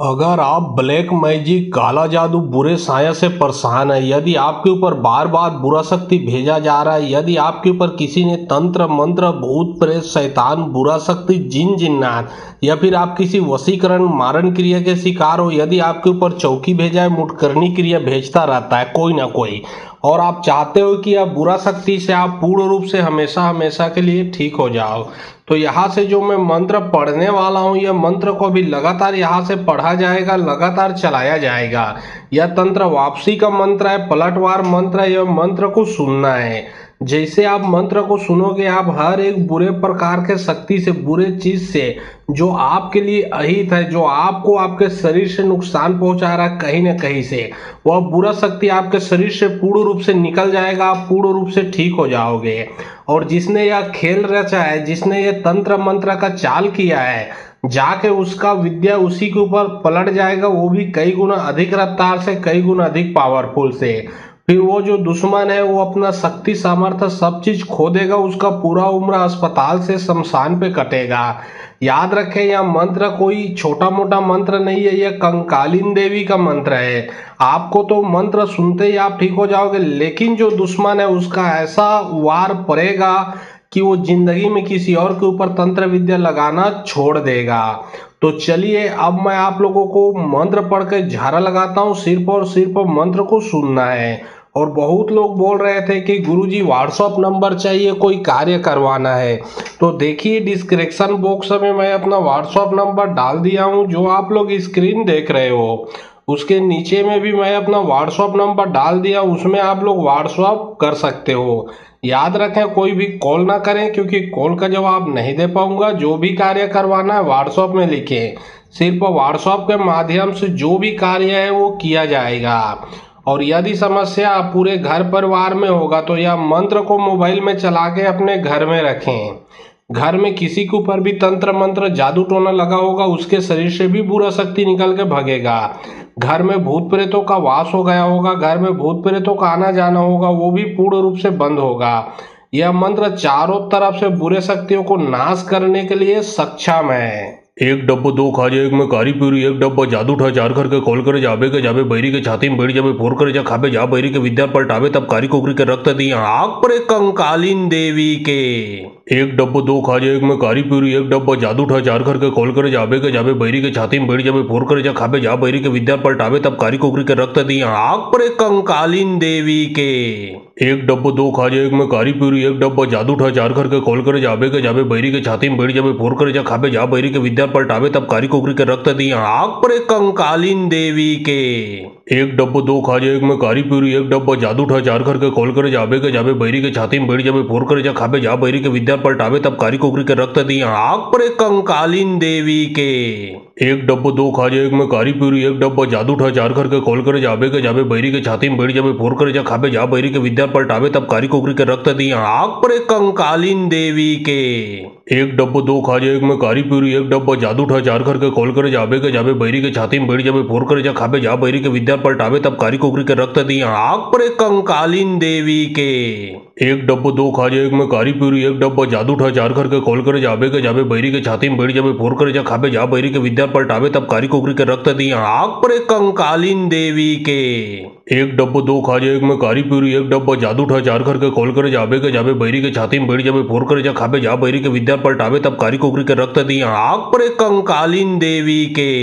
अगर आप black magic, काला जादू, बुरे साया से परेशान है, यदि आपके ऊपर बार बार बुरा शक्ति भेजा जा रहा है, यदि आपके ऊपर किसी ने तंत्र मंत्र, भूत प्रेत, शैतान, बुरा शक्ति, जिन जिन्नात, या फिर आप किसी वशीकरण मारण क्रिया के शिकार हो, यदि आपके ऊपर चौकी भेजा है, मुटकरनी क्रिया भेजता रहता है कोई ना कोई, और आप चाहते हो कि आप बुरा शक्ति से आप पूर्ण रूप से हमेशा हमेशा के लिए ठीक हो जाओ, तो यहाँ से जो मैं मंत्र पढ़ने वाला हूँ, यह मंत्र को भी लगातार यहाँ से पढ़ा जाएगा, लगातार चलाया जाएगा। यह तंत्र वापसी का मंत्र है, पलटवार मंत्र है। यह मंत्र को सुनना है। जैसे आप मंत्र को सुनोगे, आप हर एक बुरे प्रकार के शक्ति से, बुरे चीज से, जो आपके लिए अहित है, जो आपको आपके शरीर से नुकसान पहुंचा रहा है कहीं ना कहीं से, वह बुरा शक्ति आपके शरीर से पूर्ण रूप से निकल जाएगा। आप पूर्ण रूप से ठीक हो जाओगे। और जिसने यह खेल रचा है, जिसने यह तंत्र मंत्र का चाल किया है, जाके उसका विद्या उसी के ऊपर पलट जाएगा, वो भी कई गुना अधिक रफ्तार से, कई गुना अधिक पावरफुल से। फिर वो जो दुश्मन है, वो अपना शक्ति सामर्थ्य सब चीज खो देगा। उसका पूरा उम्र अस्पताल से शमशान पे कटेगा। याद रखें, यह मंत्र कोई छोटा मोटा मंत्र नहीं है, यह कंकालिन देवी का मंत्र है। आपको तो मंत्र सुनते ही आप ठीक हो जाओगे, लेकिन जो दुश्मन है उसका ऐसा वार पड़ेगा कि वो जिंदगी में किसी और के ऊपर तंत्र विद्या लगाना छोड़ देगा। तो चलिए, अब मैं आप लोगों को मंत्र पढ़ के झाड़ा लगाता हूँ। सिर्फ और सिर्फ मंत्र को सुनना है। और बहुत लोग बोल रहे थे कि गुरुजी व्हाट्सअप नंबर चाहिए, कोई कार्य करवाना है। तो देखिए, डिस्क्रिप्शन बॉक्स में मैं अपना व्हाट्सअप नंबर डाल दिया हूँ, जो आप लोग स्क्रीन देख रहे हो। उसके नीचे में भी मैं अपना व्हाट्सअप नंबर डाल दिया, उसमें आप लोग व्हाट्सअप कर सकते हो। याद रखें, कोई भी कॉल ना करें, क्योंकि कॉल का जवाब नहीं दे पाऊंगा। जो भी कार्य करवाना है व्हाट्सअप में लिखें। सिर्फ व्हाट्सअप के माध्यम से जो भी कार्य है वो किया जाएगा। और यदि समस्या पूरे घर परिवार में होगा, तो यह मंत्र को मोबाइल में चला के अपने घर में रखें। घर में किसी के ऊपर भी तंत्र मंत्र, जादू टोना लगा होगा, उसके शरीर से भी बुरा शक्ति निकल के भगेगा। घर में भूत प्रेतों का वास हो गया होगा, घर में भूत प्रेतों का आना जाना होगा, वो भी पूर्ण रूप से बंद होगा। यह मंत्र चारों तरफ से बुरे शक्तियों को नाश करने के लिए सक्षम है। एक डब्बो दो खाजे, एक में कारी पूरी, एक डब्बा जादू ठा, चार करके कॉल करे जाबे के जाबे, बैरी के छाती में बैठ जाबे, फोर करे जा खाबे जा, बैरी के विद्या पलटावे, तब कारी कोकरी के रक्त दी आग पर कंकालिन देवी के। एक डब्बो दो खाजे, एक में कारी पूरी, एक डब्बा जादू ठा, चार करके कॉल करे जाबे के जाबे, बैरी के छाती में बैठ जाबे, फोर करे जा खाबे जा, बैरी के विद्या पलटावे, तब कारी कोकरी के रक्त दी आग पर कंकालिन देवी के। एक डब्बो दो खाजे, एक में कारी पूरी, एक डब्बा जादू ठा, चार करके कॉल करे जाबे के जाबे, बैरी के छाती में बैठ जाबे, फोर करे जा खाबे जा, बैरी के विद्या पलटावे, तब कारी कोकरी के रक्त दी आग पर कंकालिन देवी के। एक डब्बो दो खाजे, एक में कारी पूरी, एक डब्बा जादू ठा, चार करके कॉल करे जाबे के जाबे, बैरी के छाती में बैठ जाबे, फोर करे जा खाबे जा, बैरी के विद्या पलटावे, तब कारी कोकरी के रक्त दी आग पर कंकालिन देवी के। एक डब्बो दो खाजे, एक में कारी पूरी, एक डब्बा जादू ठा, चार करके कॉल करे जाबे के जाबे, बैरी के छाती में बैठ जाबे, फोर करे जा खाबे जा, बैरी के विद्या पलटावे, तब कारी कोकरी के रक्त दी आग पर कंकालिन देवी के। एक डब्बो दो खाजे, एक में कारी पूरी, एक डब्बा जादू ठा, चार करके कॉल करे जाबे के जाबे, बैरी के छाती में बैठ जाबे, फोर करे जा खाबे जा, बैरी के विद्या पलटावे, तब कारी कोकरी के रक्त दी आग पर कंकालिन देवी के। एक डब्बो दो खाजे, एक में कारी पूरी, एक डब्बा जादू ठा, चार करके कॉल करे जाबे के जाबे, बैरी के छाती में बैठ जाबे, फोर करे जा खाबे जा, बैरी के विद्या पलटावे, तब कारी कोकरी के रक्त दी आग पर कंकालिन देवी के। एक डब्बो दो खाजे, एक में कारी पूरी, एक डब्बा जादू ठा, चार करके कॉल करे जाबे के जाबे, बैरी के छाती में बैठ जाबे, फोर करे जा खाबे जा, बैरी के विद्या पलटावे, तब कारी कोकरी के रक्त दी आग पर कंकालिन देवी के।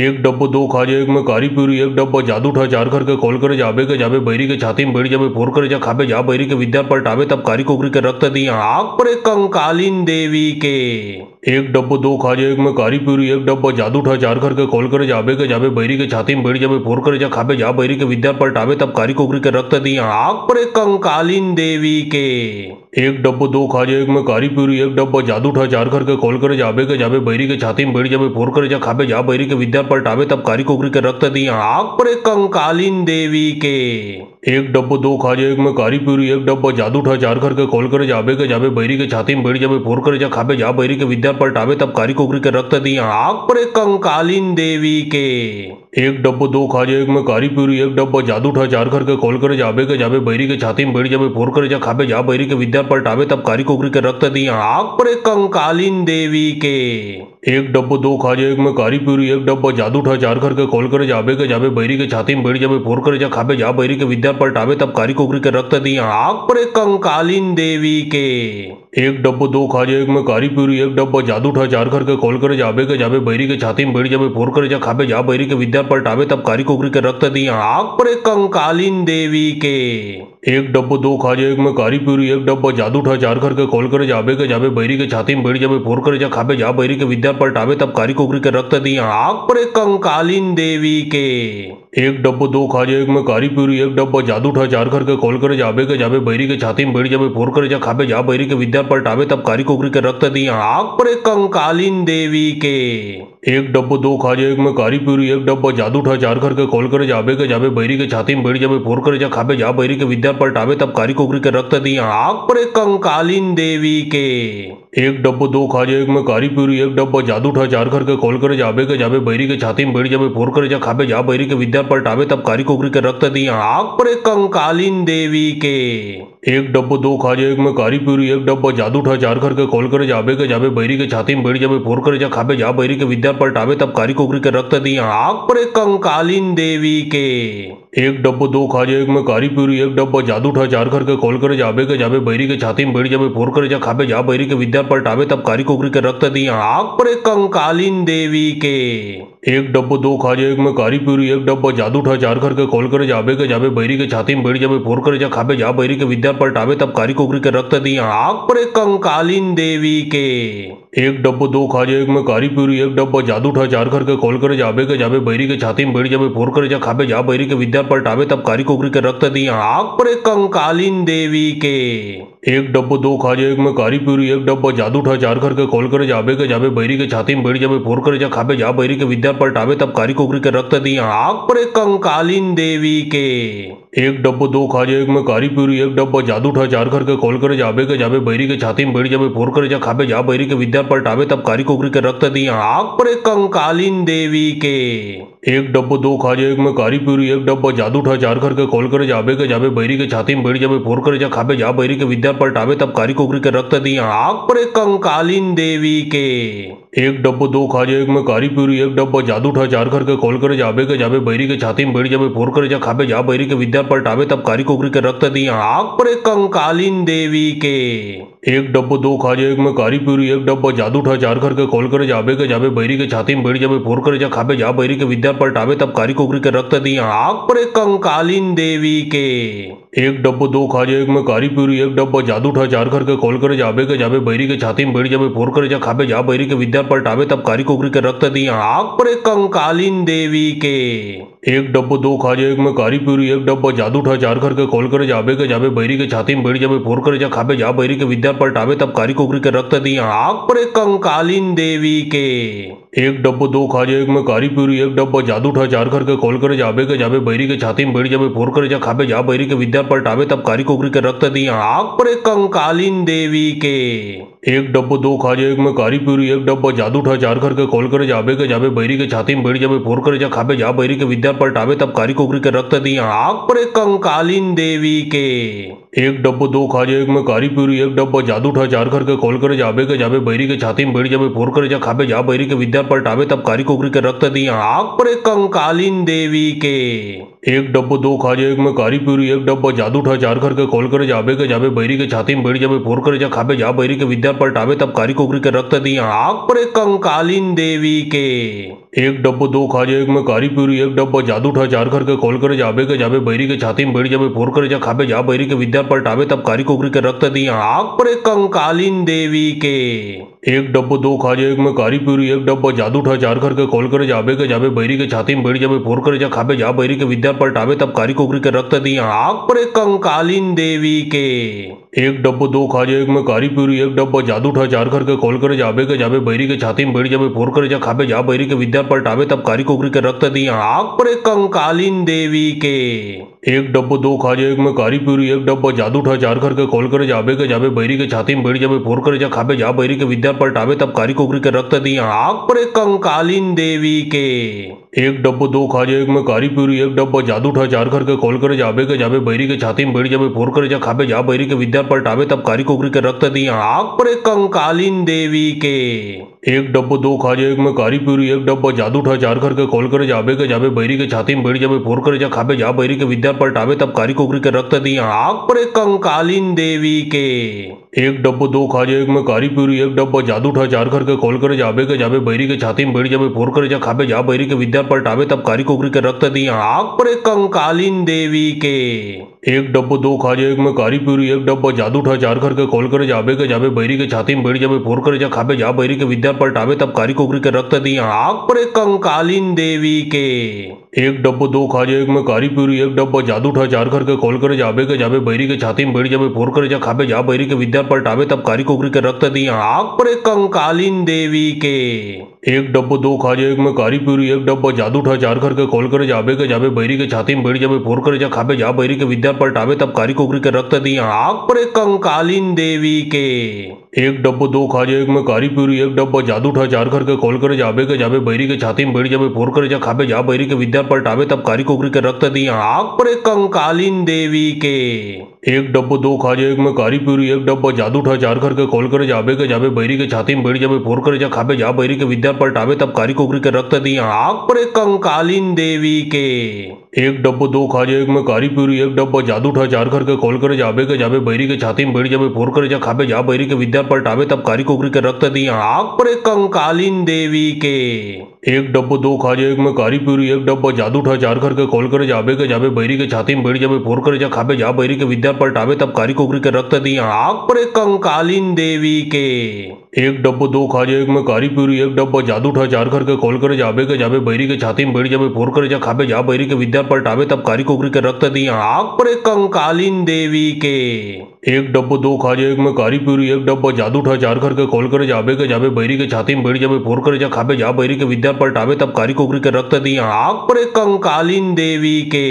एक डब्बो दो खाजे, एक में कारी पूरी, एक डब्बा जादू ठा, चार करके कॉल करे जाबे के जाबे, बैरी के छाती में बैठ जाबे, फोर करे जा खाबे जा, बैरी के विद्या पलटावे, तब कारी कोकरी के रक्त दी आग पर कंकालिन देवी के। एक डब्बो दो खाजे, एक में कारी पूरी, एक डब्बा जादू ठा, चार करके कॉल करे जाबे के जाबे, बैरी के छाती में बैठ जाबे, फोर करे जा खाबे जा, बैरी के विद्या पलटावे, तब कारी कोकरी के रक्त दी आग पर कंकालिन देवी के। एक डब्बो दो खाजे, एक में कारी पूरी, एक डब्बा जादू ठा, चार करके कॉल करे जाबे के जाबे, बैरी के छाती में बैठ जाबे, फोर करे जा खाबे जा, बैरी के विद्या पलटावे, तब कारी कोकरी के रक्त दी आग पर कंकालिन देवी के। एक डब्बो दो खाजे, एक में कारी पूरी, एक डब्बा जादू ठा, चार करके कॉल करे जाबे के जाबे, बैरी के छाती में बैठ जाबे, फोर करे जा खाबे जा, बैरी के विद्या पलटावे, तब कारी कोकरी के रक्त दी आग पर कंकालिन देवी के। एक डब्बो दो खाजे, एक में कारी पूरी, एक डब्बा जादू ठा, चार करके कॉल करे जाबे के जाबे, बैरी के छाती में बैठ जाबे, फोर करे जा खाबे जा, बैरी के विद्या पलटावे, तब कारी कोकरी के रक्त दी आग पर कंकालिन देवी के। एक डब्बो दो खाजे एक में कारी पूरी एक डब्बा जादू ठा जार करके खोल कर जाबे के जाबे बैरी के छाती में बैठ जाबे फोर कर जा खाबे जा बैरी के विद्या पलटावे तब कारी कुकरी के रक्त दी आग पर कंकालीन देवी के। एक डब्बो दो खाजे एक में कारी पूरी एक डब्बा जादू ठा जार करके खोल कर जाबे के जाबे बैरी के छाती में बैठ जाबे फोर कर जा खाबे जा बैरी के विद्या पलटावे तब कारी कुकरी के रक्त दी आग पर कंकालीन देवी के। एक डब्बो दो खाजे एक में कारी पूरी एक डब्बा जादू ठा जार करके खोल कर जाबे के जाबे बैरी के छाती में बैठ जाबे फोर कर जा खाबे जा बैरी के विद्या पलटावे तब कारी कुकरी के रक्त दी आग पर कंकालीन देवी के। एक डब्बो दो खाजे एक में कारी पूरी एक डब्बा जादू ठा जार करके खोल कर जाबे के जाबे बैरी के छाती में बैठ जाबे फोर कर जा खाबे जा बैरी के विद्या पलटावे तब कारी कुकरी के रक्त दी आग पर कंकालीन देवी के। एक डब्बो दो खाजे एक में कारी पूरी एक डब्बा जादू ठा जार करके खोल कर जाबे के जाबे बैरी के छाती में बैठ जाबे फोर कर जा खाबे जा बैरी के विद्या पलटावे तब कारी कुकरी के रक्त दी आग पर कंकालीन देवी के। एक डब्बो दो खाजे एक में कारी पूरी एक डब्बा जादू ठा जार करके खोल कर जाबे के जाबे बैरी के छाती में बैठ जाबे फोर कर जा खाबे जा बैरी के विद्या पलटावे तब कारी कुकरी के रक्त दी आग पर कंकालीन देवी के। एक डब्बो दो खाजे एक में कारी पूरी एक डब्बा जादू ठा जार करके खोल कर जाबे के जाबे बैरी के छाती में बैठ जाबे फोर कर जा खाबे जा बैरी के विद्या पलटावे तब कारी कुकरी के रक्त दी आग पर कंकालीन देवी के। एक डब्बो दो खाजे एक में कारी पूरी एक डब्बा जादू ठा जार करके खोल कर जाबे के जाबे बैरी के छाती में बैठ जाबे फोर कर जा खाबे जा बैरी के विद्या पलटावे तब कारी कुकरी के रक्त दी आग पर कंकालीन देवी के। एक डब्बो दो खाजे एक में कारी पूरी एक डब्बा जादू ठा जार करके खोल कर जाबे के जाबे बैरी के छाती में बैठ जाबे फोर कर जा खाबे जा बैरी के विद्या पलटावे तब कारी कुकरी के रक्त दी आग पर कंकालीन देवी के। एक डब्बो दो खाजे एक में कारी पूरी एक डब्बा जादू ठा जार करके खोल कर जाबे के जाबे बैरी के छाती में बैठ जाबे फोर कर जा खाबे जा बैरी के विद्या पलटावे तब कारी कुकरी के रक्त दी आग पर कंकालीन देवी के। एक डब्बो दो खाजे एक में कारी पूरी एक डब्बा जादू ठा जार करके खोल कर जाबे के जाबे बैरी के छाती में बैठ जाबे फोर कर जा खाबे जा बैरी के विद्या पलटावे तब कारी कुकरी के रक्त दी आग पर कंकालीन देवी के। एक डब्बो दो खाजे एक में कारी पूरी एक डब्बा जादू ठा जार करके खोल कर जाबे के जाबे बैरी के छाती में बैठ जाबे फोर कर जा खाबे जा बैरी के विद्या पलटावे तब कारी कुकरी के रक्त दी आग पर कंकालीन देवी के। एक डब्बो दो खाजे एक में कारी पूरी एक डब्बा जादू ठा जार करके खोल कर जाबे के जाबे बैरी के छाती में बैठ जाबे फोर कर जा खाबे जा बैरी के विद्या पलटावे तब कारी कुकरी के रक्त दी आग पर कंकालीन देवी के। एक डब्बो दो खाजे एक में कारी पूरी एक डब्बा जादू ठा जार करके खोल कर जाबे के जाबे बैरी के छाती में बैठ जाबे फोर कर जा खाबे जा बैरी के विद्या पलटावे तब कारी कुकरी के रक्त दी आग पर कंकालीन देवी के। एक डब्बो दो खाजे एक में कारी पूरी एक डब्बा जादू ठा जार करके खोल कर जाबे के जाबे बैरी के छाती में बैठ जाबे फोर कर जा खाबे जा बैरी के विद्या पलटावे तब कारी कुकरी के रक्त दी आग पर कंकालीन देवी के। एक डब्बो दो खाजे एक में कारी पूरी एक डब्बा जादू ठा जार करके खोल कर जाबे के जाबे बैरी के छाती में बैठ जाबे फोर कर जा खाबे जा बैरी के विद्या पलटावे तब कारी कुकरी के रक्त दी आग पर कंकालीन देवी के। एक डब्बो दो खाजे एक में कारी पूरी एक डब्बा जादू ठा जार करके खोल कर जाबे के जाबे बैरी के छाती में बैठ जाबे फोर कर जा खाबे जा बैरी के विद्या पलटावे तब कारी कुकरी के रक्त दी आग पर कंकालीन देवी के। एक डब्बो दो खाजे एक में कारी पूरी एक डब्बा जादू ठा जार करके खोल कर जाबे के जाबे बैरी के छाती में बैठ जाबे फोर कर जा खाबे जा बैरी के विद्या पलटावे तब कारी कुकरी के रक्त दी आग पर कंकालीन देवी के। एक डब्बो दो खाजे एक में कारी पूरी एक डब्बा जादू ठा जार करके खोल कर जाबे के जाबे बैरी के छाती में बैठ जाबे फोर कर जा खाबे जा बैरी के विद्या पलटावे तब कारी कुकरी के रक्त दी आग पर कंकालीन देवी के। एक डब्बो दो खाजे एक में कारी पूरी एक डब्बा जादू ठा जार करके खोल कर जाबे के जाबे बैरी के छाती में बैठ जाबे फोर कर जा खाबे जा बैरी के विद्या पलटावे तब कारी कुकरी के रक्त दी आग पर कंकालीन देवी के। एक डब्बो दो खाजे एक में कारी पूरी एक डब्बा जादू ठा जार करके खोल कर जाबे के जाबे बैरी के छाती में बैठ जाबे फोर कर जा खाबे जा बैरी के विद्या पलटावे तब कारी कुकरी के रक्त दी आग पर कंकालीन देवी के। एक डब्बो दो खाजे एक में कारी पूरी एक डब्बा जादू ठा जार करके खोल कर जाबे के जाबे बैरी के छाती में बैठ जाबे फोर कर जा खाबे जा बैरी के विद्या पलटावे तब कारी कुकरी के रक्त दी आग पर कंकालीन देवी के। एक डब्बो दो खाजे एक में कारी पूरी एक डब्बा जादू ठा जार करके खोल कर जाबे के जाबे बैरी के छाती में बैठ जाबे फोर कर जा खाबे जा बैरी के विद्या पलटावे तब कारी कुकरी के रक्त दी आग पर कंकालीन देवी के। एक डब्बो दो खाजे एक में कारी पूरी एक डब्बा जादू ठा जार करके खोल कर जाबे के जाबे बैरी के छाती में बैठ जाबे फोर कर जा खाबे जा बैरी के विद्या पलटावे तब कारी कुकरी के रक्त दी आग पर कंकालीन देवी के। एक डब्बो दो खाजे एक में कारी पूरी एक डब्बा जादू ठा जार करके खोल कर जाबे के जाबे बैरी के छाती में बैठ जाबे फोर कर जा खाबे जा बैरी के विद्या पलटावे तब कारी कुकरी के रक्त दी आग पर कंकालीन देवी के। एक डब्बो दो खाजे एक में कारी पूरी एक डब्बा जादू ठा चार करके खोल कर जाबे के जाबे बैरी के छाती में बैठ जाबे फोर कर जा खाबे जा बैरी के विद्या पलटावे तब कारी कोकरी के रक्त दी आग पर कंकालीन देवी के। एक डब्बो दो खाजे एक में कारी पूरी एक डब्बा जादू ठा चार करके खोल कर जाबे के जाबे बैरी के छाती में बैठ जाबे फोर कर जा खाबे जा बैरी के विद्या पलटावे तब कारी कोकरी के रक्त दी आग पर कंकालीन देवी के। एक डब्बो दो खाजे एक में कारी पूरी एक डब्बा जादू ठा चार करके खोल कर जाबे के जाबे बैरी के छाती में बैठ जाबे फोर कर जा खाबे जा बैरी के विद्या पलटावे तब कारी कोकरी के रक्त दी आग पर कंकालीन देवी के। एक डब्बो दो खाजे एक में कारी पूरी एक डब्बा जादू ठा चार करके खोल कर जाबे के जाबे बैरी के छाती में बैठ जाबे फोर कर जा खाबे जा बैरी के विद्या पलटावे तब कारी कोकरी के रक्त दी आग पर कंकालीन देवी के। एक डब्बो दो खाजे एक में कारी पूरी एक डब्बा जादू ठा चार करके खोल कर जाबे के जाबे बैरी के छाती में बैठ जाबे फोर कर जा खाबे जा बैरी के विद्या पलटावे तब कारी कोकरी के रक्त दी आग पर कंकालीन देवी के। एक डब्बो दो खाजे एक में कारी पूरी एक डब्बा जादू ठा चार करके खोल कर जाबे के जाबे बैरी के छाती में बैठ जाबे फोर कर जा खाबे जा बैरी के विद्या पलटावे तब कारी कोकरी के रक्त दी आग पर कंकालीन देवी के। एक डब्बो दो खाजे एक में कारी पूरी एक डब्बा जादू ठा चार करके खोल कर जाबे के जाबे बैरी के छाती में बैठ जाबे फोर कर जा खाबे जा बैरी के विद्या पलटावे तब कारी कोकरी के रक्त दी आग पर कंकालीन देवी के। एक डब्बो दो खाजे एक में कारी पूरी एक डब्बा जादू ठा चार करके खोल कर जाबे के जाबे बैरी के छाती में बैठ जाबे फोर कर जा खाबे जा बैरी के विद्या पलटावे तब कारी कोकरी के रक्त दी आग पर कंकालीन देवी के। एक डब्बो दो खाजे एक में कारी पूरी एक डब्बा जादू ठा चार करके खोल कर जाबे के जाबे बैरी के छाती में बैठ जाबे फोर कर जा खाबे जा बैरी के विद्या पलटावे तब कारी कोकरी के रक्त दी आग पर कंकालीन देवी के। एक डब्बो दो खाजे एक में कारी पूरी एक डब्बा जादू ठा चार करके खोल कर जाबे के जाबे बैरी के छाती में बैठ जाबे फोर कर जा खाबे जा बैरी के विद्या पलटावे तब कारी कोकरी के रक्त दी आग पर कंकालीन देवी के। एक डब्बो दो खाजे एक में कारी पूरी एक डब्बा जादू ठा चार करके खोल कर जाबे के जाबे बैरी के छाती में बैठ जाबे फोर कर जा खाबे जा बैरी के विद्या पलटावे तब कारी कोकरी के रक्त दी आग पर कंकालीन देवी के। एक डब्बो दो खाजे एक में कारी पूरी एक डब्बा जादू ठा चार करके खोल कर जाबे के जाबे बैरी के छाती में बैठ जाबे फोर कर जा खाबे जा बैरी के विद्या पलटावे तब कारी कोकरी के रक्त दी आग पर कंकालीन देवी के।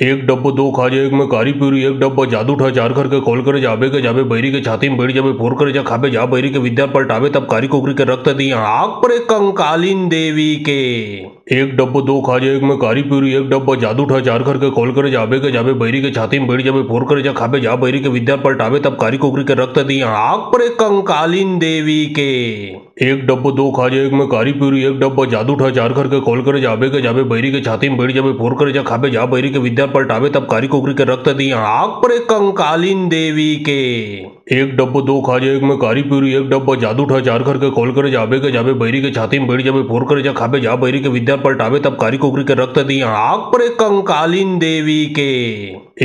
एक डब्बो दो खाजे एक में कारी पूरी एक डब्बा जादू ठा चार करके खोल कर जाबे के जाबे बैरी के छाती में बैठ जाबे फोर कर जा खाबे जा बैरी के विद्या पलटावे तब कारी कोकरी के रक्त दी आग पर कंकालीन देवी के। एक डब्बो दो खाजे एक में कारी पूरी एक डब्बा जादू ठा चार करके खोल कर जाबे के जाबे बैरी के छाती में बैठ जाबे फोर कर जा खाबे जा बैरी के विद्या पलटावे तब कारी कोकरी के रक्त दी आग पर कंकालीन देवी के। एक डब्बो दो खाजे एक में कारी पूरी एक डब्बा जादू ठा चार करके खोल कर जाबे के जाबे बैरी के छाती में बैठ जाबे फोर कर जा खाबे जा बैरी के विद्या पलटावे तब कारी कोकरी के रक्त दी आग पर कंकालीन देवी के। एक डब्बो दो खाजे एक में कारी पूरी एक डब्बा जादू ठा चार करके खोल कर जाबे के जाबे बैरी के छाती में बैठ जाबे फोर कर जा खाबे जा बैरी के विद्या पलटावे तब कारी कोकरी के रक्त दी आग पर कंकालीन देवी के। एक डब्बो दो खाजे एक में कारी पूरी एक डब्बा जादू ठा चार करके खोल कर जाबे के जाबे बैरी के छाती में बैठ जाबे फोर कर जा खाबे जा बैरी के विद्या पलटावे तब कारी कोकरी के रक्त दी आग पर कंकालीन देवी के।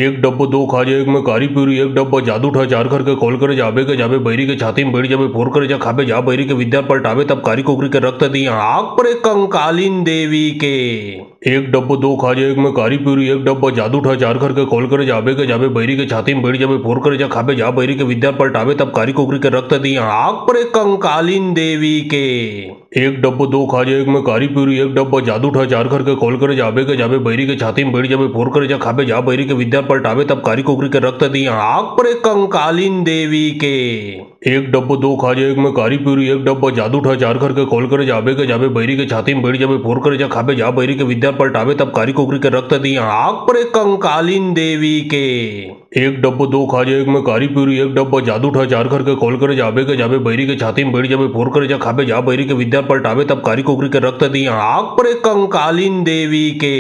एक डब्बो दो खाजे एक में कारी पूरी एक डब्बा जादू ठा चार करके खोल कर जाबे के जाबे बैरी के छाती में बैठ जाबे फोर कर जा खाबे जा बैरी के विद्या पलटावे तब कारी कोकरी के रक्त दी आग पर कंकालीन देवी के। एक डब्बो दो खाजे एक में कारी पूरी एक डब्बा जादू ठा चार करके खोल कर जाबे के जाबे बैरी के छाती में बैठ जाबे फोर कर जा खाबे जा बैरी के विद्या पलटावे तब कारी कोकरी के रक्त दी आग पर कंकालीन देवी के। एक डब्बो दो खाजे एक में कारी पूरी एक डब्बा जादू ठा चार करके खोल कर जाबे के जाबे बैरी के छाती में बैठ जाबे फोर कर जा खाबे जा बैरी के विद्या पलटावे तब कारी कोकरी के रक्त दी आग पर कंकालीन देवी के। एक डब्बो दो खाजे एक में कारी पूरी एक डब्बा जादू ठा चार करके खोल कर जाबे के जाबे बैरी के छाती में बैठ जाबे फोर कर जा खाबे जा बैरी के विद्या पलटावे तब कारी कोकरी के रक्त दी आग पर कंकालीन देवी के। एक डब्बो दो खाजे एक में कारी पूरी एक डब्बा जादू ठा चार करके खोल कर जाबे के जाबे बैरी के छाती में बैठ जाबे फोर कर जा खाबे जा बैरी के विद्या पलटावे तब कारी कोकरी के रक्त दी आग पर कंकालीन देवी के।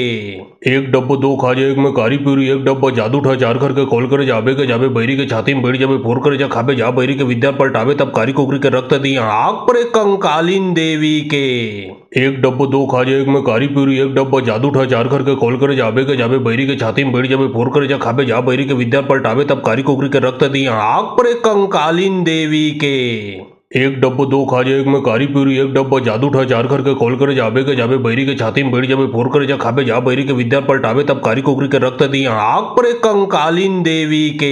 एक डब्बो दो खाजे एक में कारी पूरी एक डब्बा जादू ठा चार करके खोल कर जाबे के जाबे बैरी के छाती में बैठ जाबे फोर कर जा खाबे जा बैरी के विद्या पलटावे तब कारी कोकरी के रक्त दी आग पर कंकालीन देवी के। एक डब्बो दो खाजे एक में कारी पूरी एक डब्बा जादू ठा चार करके खोल कर जाबे के जाबे बैरी के छाती में बैठ जाबे फोर कर जा खाबे जा बैरी के विद्या पलटावे तब कारी कोकरी के रक्त दी आग पर कंकालीन देवी के।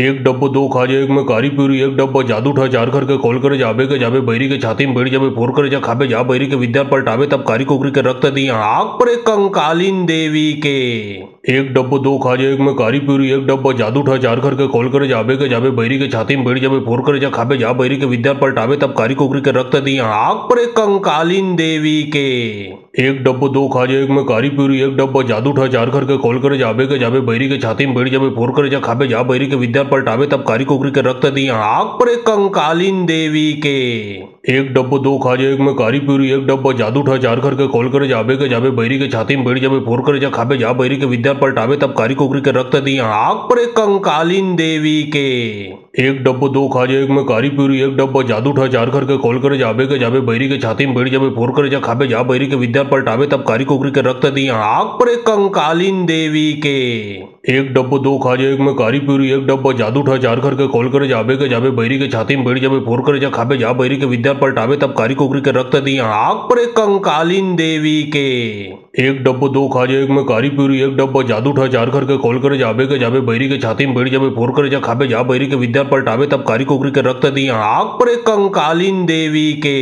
एक डब्बो दो खाजे एक में कारी पूरी एक डब्बा जादू ठा चार करके खोल कर जाबे के जाबे बैरी के छाती में बैठ जाबे फोर कर जा खाबे जा बैरी के विद्या पलटावे तब कारी कोकरी के रक्त दी आग पर कंकालीन देवी के। एक डब्बो दो खाजे एक में कारी पूरी एक डब्बा जादू ठा चार करके खोल कर जाबे के जाबे बैरी के छाती में बैठ जाबे फोर कर जा खाबे जा बैरी के विद्या पलटावे तब कारी कोकरी के रक्त दी आग पर कंकालीन देवी के। एक डब्बो दो खाजे एक में कारी पूरी एक डब्बा जादू ठा चार करके खोल कर जाबे के जाबे बैरी के छाती में बैठ जाबे फोर कर जा खाबे जा बैरी के विद्या पलटावे तब कारी कोकरी के रक्त दी आग पर कंकालीन देवी के। एक डब्बो दो खाजे एक में कारी पूरी एक डब्बा जादू ठा चार करके खोल कर जाबे के जाबे बैरी के छाती में बैठ जाबे फोर कर जा खाबे जा बैरी के विद्या पलटावे तब कारी कोकरी के रक्त दी आग पर कंकालीन देवी के। एक डब्बो दो खाजे एक में कारी पूरी एक डब्बा जादू ठा चार करके खोल कर जाबे के जाबे बैरी के छाती में बैठ जाबे फोर कर जा खाबे जा बैरी के विद्या पलटावे तब कारी कोकरी के रक्त दी आग पर कंकालीन देवी के। एक डब्बो दो खाजे एक में कारी पूरी एक डब्बा जादू ठा चार करके खोल कर जाबे के जाबे बैरी के छाती में बैठ जाबे फोर कर जा खाबे जा बैरी के विद्या पलटावे तब कारी कोकरी के रक्त दी आग पर कंकालीन देवी के। एक डब्बो दो खाजे एक में कारी पूरी एक डब्बा जादू ठा चार करके खोल कर जाबे के जाबे बैरी के छाती में बैठ जाबे फोर कर जा खाबे जा बैरी के विद्या पलटावे तब कारी कोकरी के रक्त दी आग पर कंकालीन देवी के।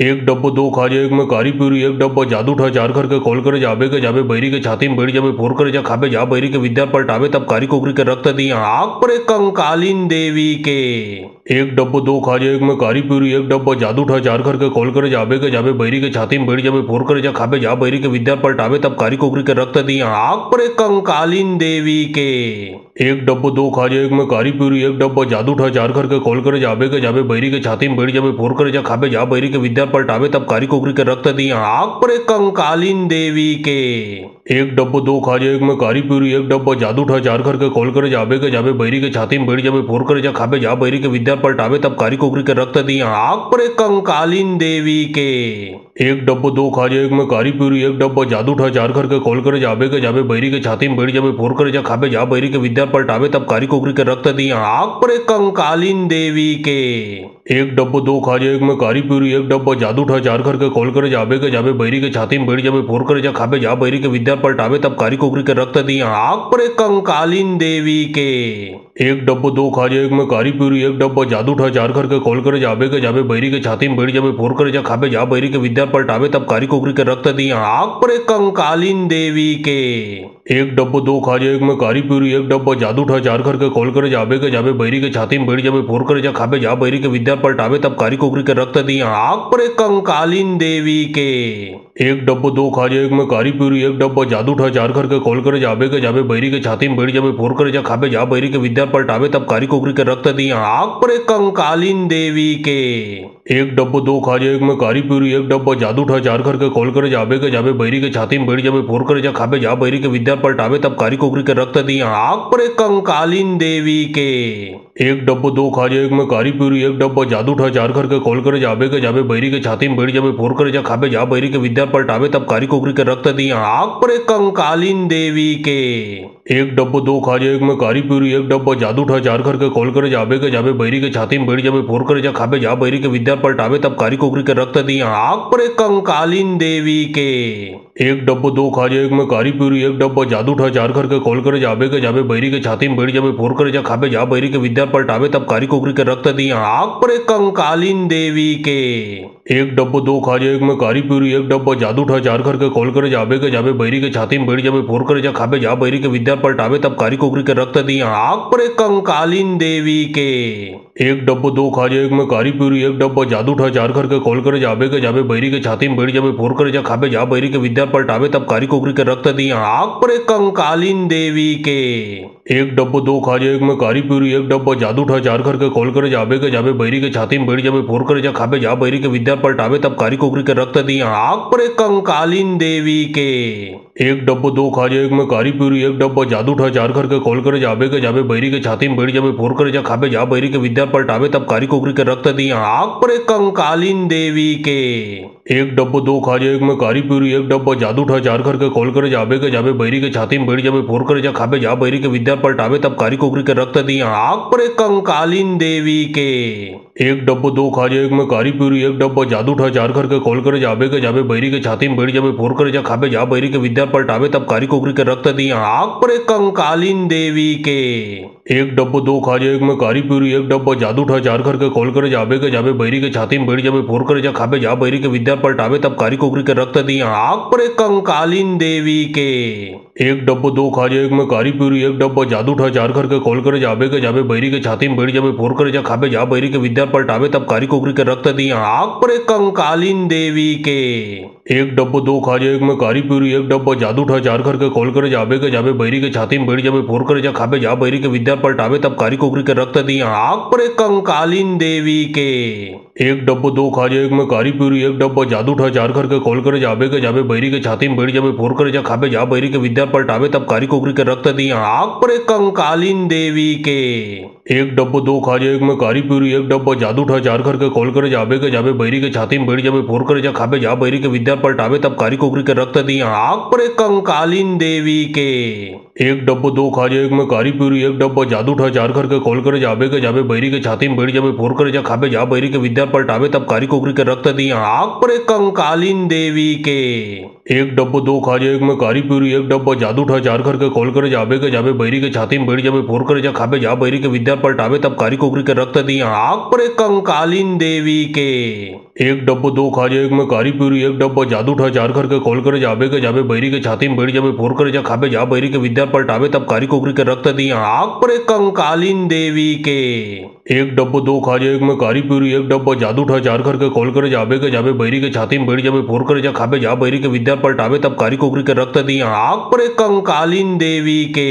एक डब्बो दो खाजे एक में कारी पूरी एक डब्बा जादू ठा चार करके खोल कर जाबे के जाबे बैरी के छाती में बैठ जाबे फोर कर जा खाबे जा बैरी के विद्या पलटावे तब कारी कोकरी के रक्त दी आग पर कंकालीन देवी के। एक डब्बो दो खाजे एक में कारी पूरी एक डब्बा जादू ठा चार करके खोल कर जाबे के जाबे बैरी के छाती में बैठ जाबे फोर कर जा खाबे जा बैरी के विद्या पलटावे तब कारी कोकरी के रक्त दी आग पर कंकालीन देवी के। एक डब्बो दो खाजे एक में कारी पूरी एक डब्बा जादू ठा चार करके खोल कर जाबे के जाबे बैरी के छाती में बैठ जाबे फोर कर जा खाबे जा बैरी के विद्या पलटावे तब कारी कोकरी के रक्त दी आग पर कंकालीन देवी के। एक डब्बो दो खाजे एक में कारी पूरी एक डब्बा जादू ठा चार करके खोल कर जाबे के जाबे बैरी के छाती में बैठ जाबे फोर कर जा खाबे जा बैरी के विद्या पलटावे तब कारी कोकरी के रक्त दी आग पर कंकालीन देवी के। एक डब्बो दो खाजे एक में कारी पूरी एक डब्बा जादू ठा चार करके खोल कर जाबे के जाबे बैरी के छाती में बैठ जाबे फोर कर जा खाबे जा बैरी के विद्या पलटावे तब कारी कोकरी के रक्त दी आग पर कंकालीन देवी के। एक डब्बो दो खाजे एक में कारी पूरी एक डब्बा जादू ठा चार करके खोल कर जाबे के जाबे बैरी के छाती में बैठ जाबे फोर कर जा खाबे जा बैरी के विद्या पलटावे तब कारी कोकरी के रक्त दी आग पर कंकालीन देवी के। एक डब्बो दो खाजे एक में कारी पूरी एक डब्बा जादू ठा चार करके खोल कर जाबे के जाबे बैरी के छाती में बैठ जाबे फोर कर जा खाबे जा बैरी के विद्या पलटावे तब कारी कोकरी के रक्त दी आग पर कंकालीन देवी के। एक डब्बो दो खाजे एक में कारी पूरी एक डब्बा जादू ठा चार करके खोल कर जाबे के जाबे बैरी के छाती में बैठ जाबे फोर कर जा खाबे जा बैरी के विद्या पलटावे तब कारी कोकरी के रक्त दी आग पर कंकालीन देवी के। एक डब्बो दो खाजे एक में कारी पूरी एक डब्बा जादू ठा चार करके खोल कर जाबे के जाबे बैरी के छाती में बैठ जाबे फोर कर जा खाबे जा बैरी के विद्या पलटावे तब कारी कोकरी के रक्त दी आग पर कंकालीन देवी के। एक डब्बो दो खाजे एक में कारी पूरी एक डब्बा जादू ठा चार करके खोल कर जाबे के जाबे बैरी के छाती में बैठ जाबे फोर कर जा खाबे जा बैरी के विद्या पलटावे तब कारी कोकरी के रक्त दी आग पर कंकालीन देवी के। एक डब्बो दो खाजे एक में कारी पूरी एक डब्बा जादू ठा चार करके खोल कर जाबे के जाबे बैरी के छाती में बैठ जाबे फोर कर जा खाबे जा बैरी के विद्या पलटावे तब कारी कोकरी के रक्त दी आग पर कंकालीन देवी के। एक डब्बो दो खाजे एक में कारी पूरी एक डब्बा जादू ठा चार करके खोल कर जाबे के जाबे बैरी के छाती में बैठ जाबे फोर कर जा खाबे जा बैरी के विद्या पलटावे तब कारी कोकरी के रक्त दी आग पर कंकालीन देवी के। एक डब्बो दो खाजे एक में कारी पूरी एक डब्बा जादू ठा चार करके खोल कर जाबे के जाबे बैरी के छाती में बैठ जाबे फोर कर जा खाबे जा बैरी के विद्या पलटावे तब कारी कोकरी के रक्त दी आग पर कंकालीन देवी के। एक डब्बो दो खाजे एक में कारी पूरी एक डब्बा जादू ठा चार करके खोल कर जाबे के जाबे बैरी के छाती में बैठ जाबे फोर कर जा खाबे जा बैरी के विद्या पलटावे तब कारी कोकरी के रक्त दी आग पर कंकालीन देवी के। एक डब्बो दो खाजे एक में कारी पूरी एक डब्बा जादू ठा चार करके खोल कर जाबे के जाबे बैरी के छाती में बैठ जाबे फोर कर जा खाबे जा बैरी के विद्या पलटावे तब कारी कोकरी के रक्त दी आग पर कंकालीन देवी के। एक डब्बो दो खाजे एक में कारी पूरी एक डब्बा जादू ठा चार करके खोल कर जाबे के जाबे बैरी के छाती में बैठ जाबे फोर कर जा खाबे जा बैरी के विद्या पलटावे तब कारी कोकरी के रक्त दी आग पर कंकालीन देवी के। एक डब्बो दो खाजे एक में कारी पूरी एक डब्बा जादू ठा चार करके खोल कर जाबे के जाबे बैरी के छाती में बैठ जाबे फोर कर जा खाबे जा बैरी के विद्या पलटावे तब कारी कोकरी के रक्त दी आग पर कंकालीन देवी के। एक डब्बो दो खाजे एक में कारी पूरी एक डब्बा जादू ठा चार करके खोल कर जाबे के जाबे बैरी के छाती में बैठ जाबे फोर कर जा खाबे जा बैरी के विद्या पलटावे तब कारी कोकरी के रक्त दी आग पर कंकालीन देवी के। एक डब्बो दो खाजे एक में कारी पूरी एक डब्बा जादू ठा चार करके खोल कर जाबे के जाबे बैरी के छाती में बैठ जाबे फोर कर जा खाबे जा बैरी के विद्या पलटावे तब कारी कोकरी के रक्त दी आग पर कंकालीन देवी के। एक डब्बो दो खाजे एक में कारी पूरी एक डब्बा जादू ठा चार करके खोल कर जाबे के जाबे बैरी के छाती में बैठ जाबे फोर कर जा खाबे जा बैरी के विद्या पलटावे तब कारी कोकरी के रक्त दी आग पर कंकालीन देवी के। एक डब्बो दो खाजे एक में कारी पूरी एक डब्बा जादू ठा चार करके खोल कर जाबे के जाबे बैरी के छाती में बैठ जाबे फोर कर जा खाबे जा बैरी के विद्या पलटावे तब कारी कोकरी के रक्त दी आग पर कंकालीन देवी के। एक डब्बो दो खाजे एक में कारी पूरी एक डब्बा जादू ठा चार करके खोल कर जाबे के जाबे बैरी के छाती में बैठ जाबे फोर कर जा खाबे जा बैरी के विद्या पलटावे तब कारी कोकरी के रक्त दी आग पर कंकालीन देवी के। एक डब्बो दो खाजे एक में कारी पूरी एक डब्बा जादू ठा चार करके खोल कर जाबे के जाबे बैरी के छाती में बैठ जाबे फोर कर जा खाबे जा बैरी के विद्या पलटावे तब कारी कोकरी के रक्त दी आग पर कंकालीन देवी के। एक डब्बो दो खाजे एक में कारी पूरी एक डब्बा जादू ठा चार करके खोल कर जाबे के जाबे बैरी के छाती में बैठ जाबे फोर कर जा खाबे जा बैरी के विद्या पलटावे तब कारी कोकरी के रक्त दी आग पर कंकालीन देवी के। एक डब्बो दो खाजे एक में कारी पूरी एक डब्बा जादू ठा चार करके खोल कर जाबे के जाबे बैरी के छाती में बैठ जाबे फोर कर जा खाबे जा बैरी के विद्या पलटावे तब कारी कोकरी के रक्त दी आग पर कंकालीन देवी के। एक डब्बो दो खाजे एक में कारी पूरी एक डब्बा जादू ठा चार करके खोल कर जाबे के जाबे बैरी के छाती में बैठ जाबे फोर कर जा खाबे जा बैरी के विद्या पलटावे तब कारी कोकरी के रक्त दी आग पर कंकालीन देवी के। एक डब्बो दो खाजे एक में कारी पूरी एक डब्बा जादू ठा चार करके खोल कर जाबे के जाबे बैरी के छाती में बैठ जाबे फोर कर जा खाबे जा बैरी के विद्या पलटावे तब कारी कोकरी के रक्त दी आग पर कंकालीन देवी के। एक डब्बो दो खाजे एक में कारी पूरी एक डब्बा जादू ठा चार करके खोल कर जाबे के जाबे बैरी के छाती में बैठ जाबे फोर कर जा खाबे जा बैरी के विद्या पलटावे तब कारी कोकरी के रक्त दी आग पर कंकालीन देवी के।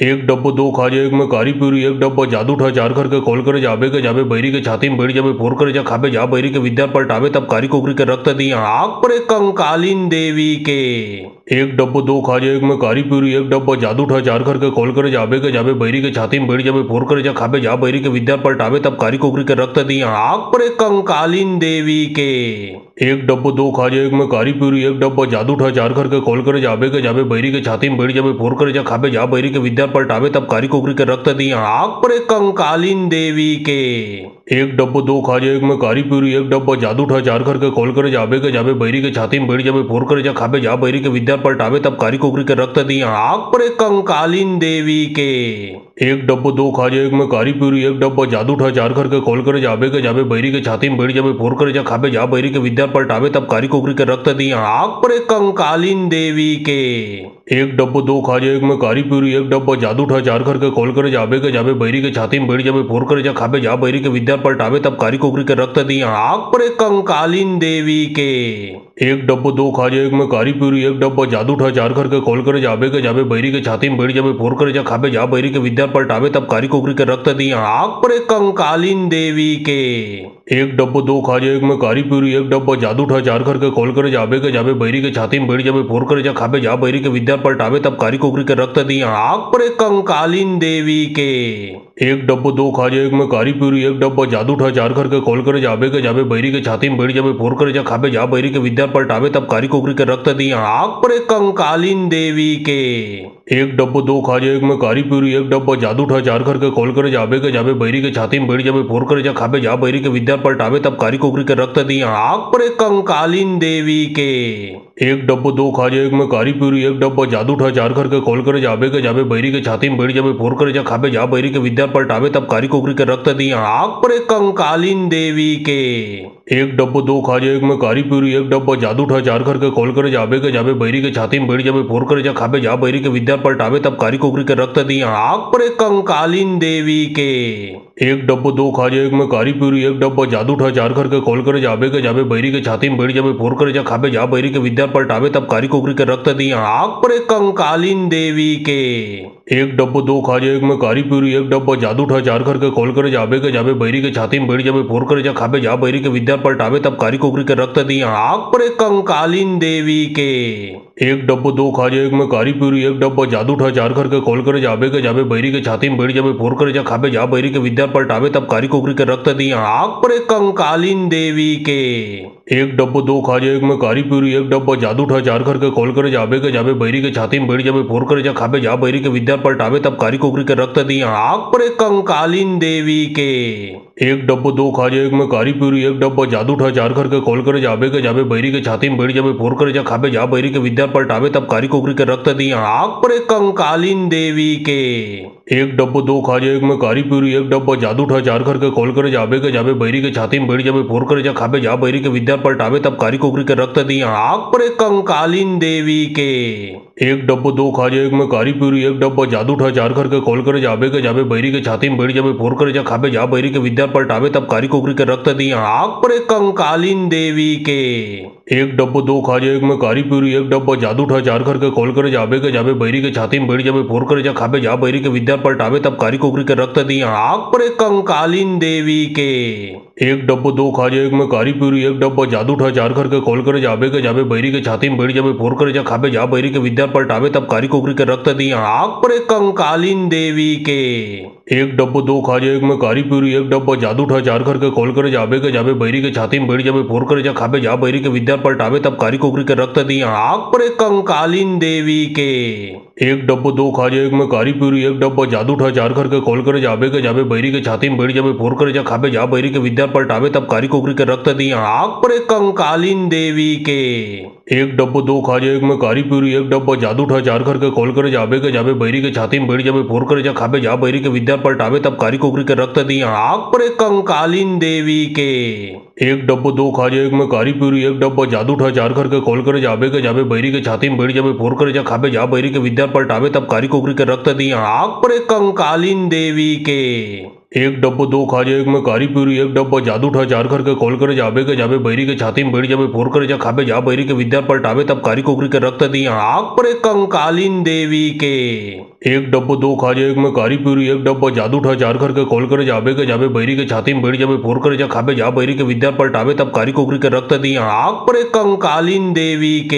एक डब्बो दो खाजे एक में कारी पूरी एक डब्बा जादू ठा चार करके खोल कर जाबे के जाबे बैरी के छाती में बैठ जाबे फोर कर जा खाबे जा बैरी के विद्या पलटावे तब कारी कोकरी के रक्त दी आग पर कंकालीन देवी के। एक डब्बो दो खाजे एक में कारी पूरी एक डब्बा जादू ठा चार करके खोल कर जाबे के जाबे बैरी के छाती में बैठ जाबे फोर कर जा खाबे जा बैरी के विद्या पलटावे तब कारी कोकरी के रक्त दी आग पर कंकालीन देवी के। एक डब्बो दो खाजे एक में कारी पूरी एक डब्बा जादू ठा चार करके खोल कर जाबे के जाबे बैरी के छाती में बैठ जाबे फोर कर जा खाबे जा बैरी के विद्या पलटावे तब कारी कोकरी के रक्त दी आग पर कंकालीन देवी के। एक डब्बो दो खाजे एक में कारी पूरी एक डब्बा जादू ठा चार करके खोल कर जाबे के जाबे बैरी के छाती में बैठ जाबे फोर कर जा खाबे जा बैरी के विद्या पलटावे तब कारी कोकरी के रक्त दी आग पर कंकालीन देवी के। एक डब्बो दो खाजे एक में कारी पूरी एक डब्बा जादू ठा चार करके खोल कर जाबे के जाबे बैरी के छाती में बैठ जाबे फोर कर जा खाबे जा बैरी के विद्या पलटावे तब कारी कोकरी के रक्त दी आग पर कंकालीन देवी के। एक डब्बो दो खाजे एक में कारी पूरी एक डब्बा जादू ठा चार करके खोल कर जाबे के जाबे बैरी के छाती में बैठ जाबे फोर कर जा खाबे जा बैरी के विद्या पलटावे तब कारी कोकरी के रक्त दी आग पर कंकालीन देवी के। एक डब्बो दो खाजे एक में कारी पूरी एक डब्बा जादू ठा चार करके खोल कर जाबे के जाबे बैरी के छाती में बैठ जाबे फोर कर जा खाबे जा बैरी के विद्या पलटावे तब कारी कोकरी के रक्त दी आग पर कंकालीन देवी के। एक डब्बो दो खाजे एक में कारी पूरी एक डब्बा जादू ठा चार करके खोल कर जाबे के जाबे बैरी के छाती में बैठ जाबे फोर कर जा खाबे जा बैरी के विद्या पलटावे तब कारी कोकरी के रक्त दी आग पर कंकालीन देवी के। एक डब्बो दो खाजे एक में कारी पूरी एक डब्बा जादू ठा चार करके खोल कर जाबे के जाबे बैरी के छाती में बैठ जाबे फोर कर जा खाबे जा बैरी के विद्या पलटावे तब कारी कोकरी के रक्त दी आग पर कंकालीन देवी के। एक डब्बो दो खाजे एक में कारी पूरी एक डब्बा जादू ठा चार करके खोल कर जाबे के जाबे बैरी के छाती में बैठ जाबे फोर कर जा खाबे जा बैरी के विद्या पलटावे तब कारी कोकरी के रक्त दी आग पर कंकालीन देवी के। एक डब्बो दो खाजे एक में कारी पूरी एक डब्बा जादू ठा चार करके खोल कर जाबे के जाबे बैरी के छाती में बैठ जाबे फोर कर जा खाबे जा बैरी के विद्या पलटावे तब कारी कोकरी के रक्त दी आग पर कंकालीन देवी के। एक डब्बो दो खाजे एक में कारी पूरी एक डब्बा जादू ठा चार करके खोल कर जाबे के जाबे बैरी के छाती में बैठ जाबे फोर कर जा खाबे जा बैरी के विद्या पलटावे तब कारी कोकरी के रक्त दी आग पर कंकालीन देवी के। एक डब्बो दो खाजे एक में कारी पूरी एक डब्बा जादू ठा चार करके खोल कर जाबे के जाबे बैरी के छाती में बैठ जाबे फोर कर जा खाबे जा बैरी के विद्या पलटावे तब कारी कोकरी के रक्त दी आग पर कंकालीन देवी के। एक डब्बो दो खाजे एक में कारी पूरी एक डब्बा जादू ठा चार करके खोल कर जाबे के जाबे बैरी के छाती में बैठ जाबे फोर कर जा खाबे जा बैरी के विद्या पलटावे तब कारी कोकरी के रक्त दी आग पर कंकालीन देवी के। एक डब्बो दो खाजे एक में कारी पूरी एक डब्बा जादू ठा चार करके खोल कर जाबे के जाबे बैरी के छाती में बैठ जाबे फोर कर जा खाबे जा बैरी के विद्या पलटावे तब कारी कोकरी के रक्त दी आग पर कंकालीन देवी के। एक डब्बो दो खाजे एक में कारी पूरी एक डब्बा जादू ठा चार करके खोल कर जाबे के जाबे बैरी के छाती में बैठ जाबे फोर कर जा खाबे जा बैरी के विद्या पलटावे तब कारी कोकरी के रक्त दी आग पर कंकालीन देवी के। एक डब्बो दो खाजे एक में कारी पूरी एक डब्बा जादू ठा चार करके खोल कर जाबे के जाबे बैरी के छाती में बैठ जाबे फोर कर जा खाबे जा बैरी के विद्या पलटावे तब कारी कोकरी के रक्त दी आग पर कंकालीन देवी के। एक डब्बो दो खाजे एक में कारी पूरी एक डब्बा जादू ठा चार करके खोल कर जाबे के जाबे बैरी के छाती में बैठ जाबे फोर कर जा खाबे जा बैरी के विद्या पलटावे तब कारी कोकरी के रक्त दी आग पर कंकालीन देवी के। एक डब्बो दो खाजे एक में कारी पूरी एक डब्बा जादू ठा चार करके खोल कर जाबे के जाबे बैरी के छाती में बैठ जाबे फोर कर जा खाबे जा बैरी के विद्या पलटावे तब कारी कोकरी के रक्त दी आग पर कंकालीन देवी के। एक डब्बो दो खाजे एक में कारी पूरी एक डब्बा जादू ठा चार करके खोल कर जाबे के जाबे बैरी के छाती में बैठ जाबे फोर कर जा खाबे जा बैरी के विद्या पलटावे तब कारी कोकरी के रक्त दी आग पर एक कंकालीन देवी के। एक डब्बो दो खाजे एक में कारी पूरी एक डब्बा जादू ठा चार करके खोल कर जाबे के जाबे बैरी के छाती में बैठ जाबे फोर कर जा खाबे जा बैरी के विद्या पलटावे तब कारी कोकरी के रक्त दी आग पर एक कंकालीन देवी के। एक डब्बो दो खाजे एक में कारी पूरी एक डब्बा जादू ठा चार करके खोल कर जाबे के जाबे बैरी के छाती में बैठ जाबे फोर कर जा खाबे जा बैरी के विद्या पलटावे तब कारी कोकरी के रक्त दी आग पर एक कंकालीन देवी के। एक डब्बो दो खाजे एक में कारी पूरी एक डब्बा जादू ठा चार करके खोल कर जाबे के जाबे बैरी के छाती में बैठ जाबे फोर कर जा खाबे जा बैरी के विद्या पलटावे तब कारी कोकरी के रक्त दी आग पर एक कंकालीन देवी के। एक डब्बो दो खाजे एक में कारी पूरी एक डब्बा जादू ठा चार करके खोल कर जाबे के जाबे बैरी के छाती में बैठ जाबे फोर कर जा खाबे जा बैरी के विद्या पलटावे तब कारी कोकरी के रक्त दी आग पर एक कंकालीन देवी के। एक डब्बो दो खाजे एक में कारी पूरी एक डब्बा जादू ठा चार करके खोल कर जाबे के जाबे बैरी के छाती में बैठ जाबे फोर कर जा खाबे जा बैरी के विद्या पलटावे तब कारी कोकरी के रक्त दी आग पर एक कंकालीन देवी के। एक डब्बो दो खाजे एक में कारी पूरी एक डब्बा जादू ठा चार करके खोल कर जाबे के जाबे बैरी के छाती में बैठ जाबे फोर कर जा खाबे जा बैरी के विद्या पलटावे तब कारी कोकरी के रक्त दी आग पर एक कंकालीन देवी के। एक डब्बो दो खाजे एक में कारी पूरी एक डब्बा जादू ठा चार करके खोल कर जाबे के जाबे बैरी के छाती में बैठ जाबे फोर कर जा खाबे जा बैरी के विद्या पलटावे तब कारी कोकरी के रक्त दी आग पर एक कंकालीन देवी के।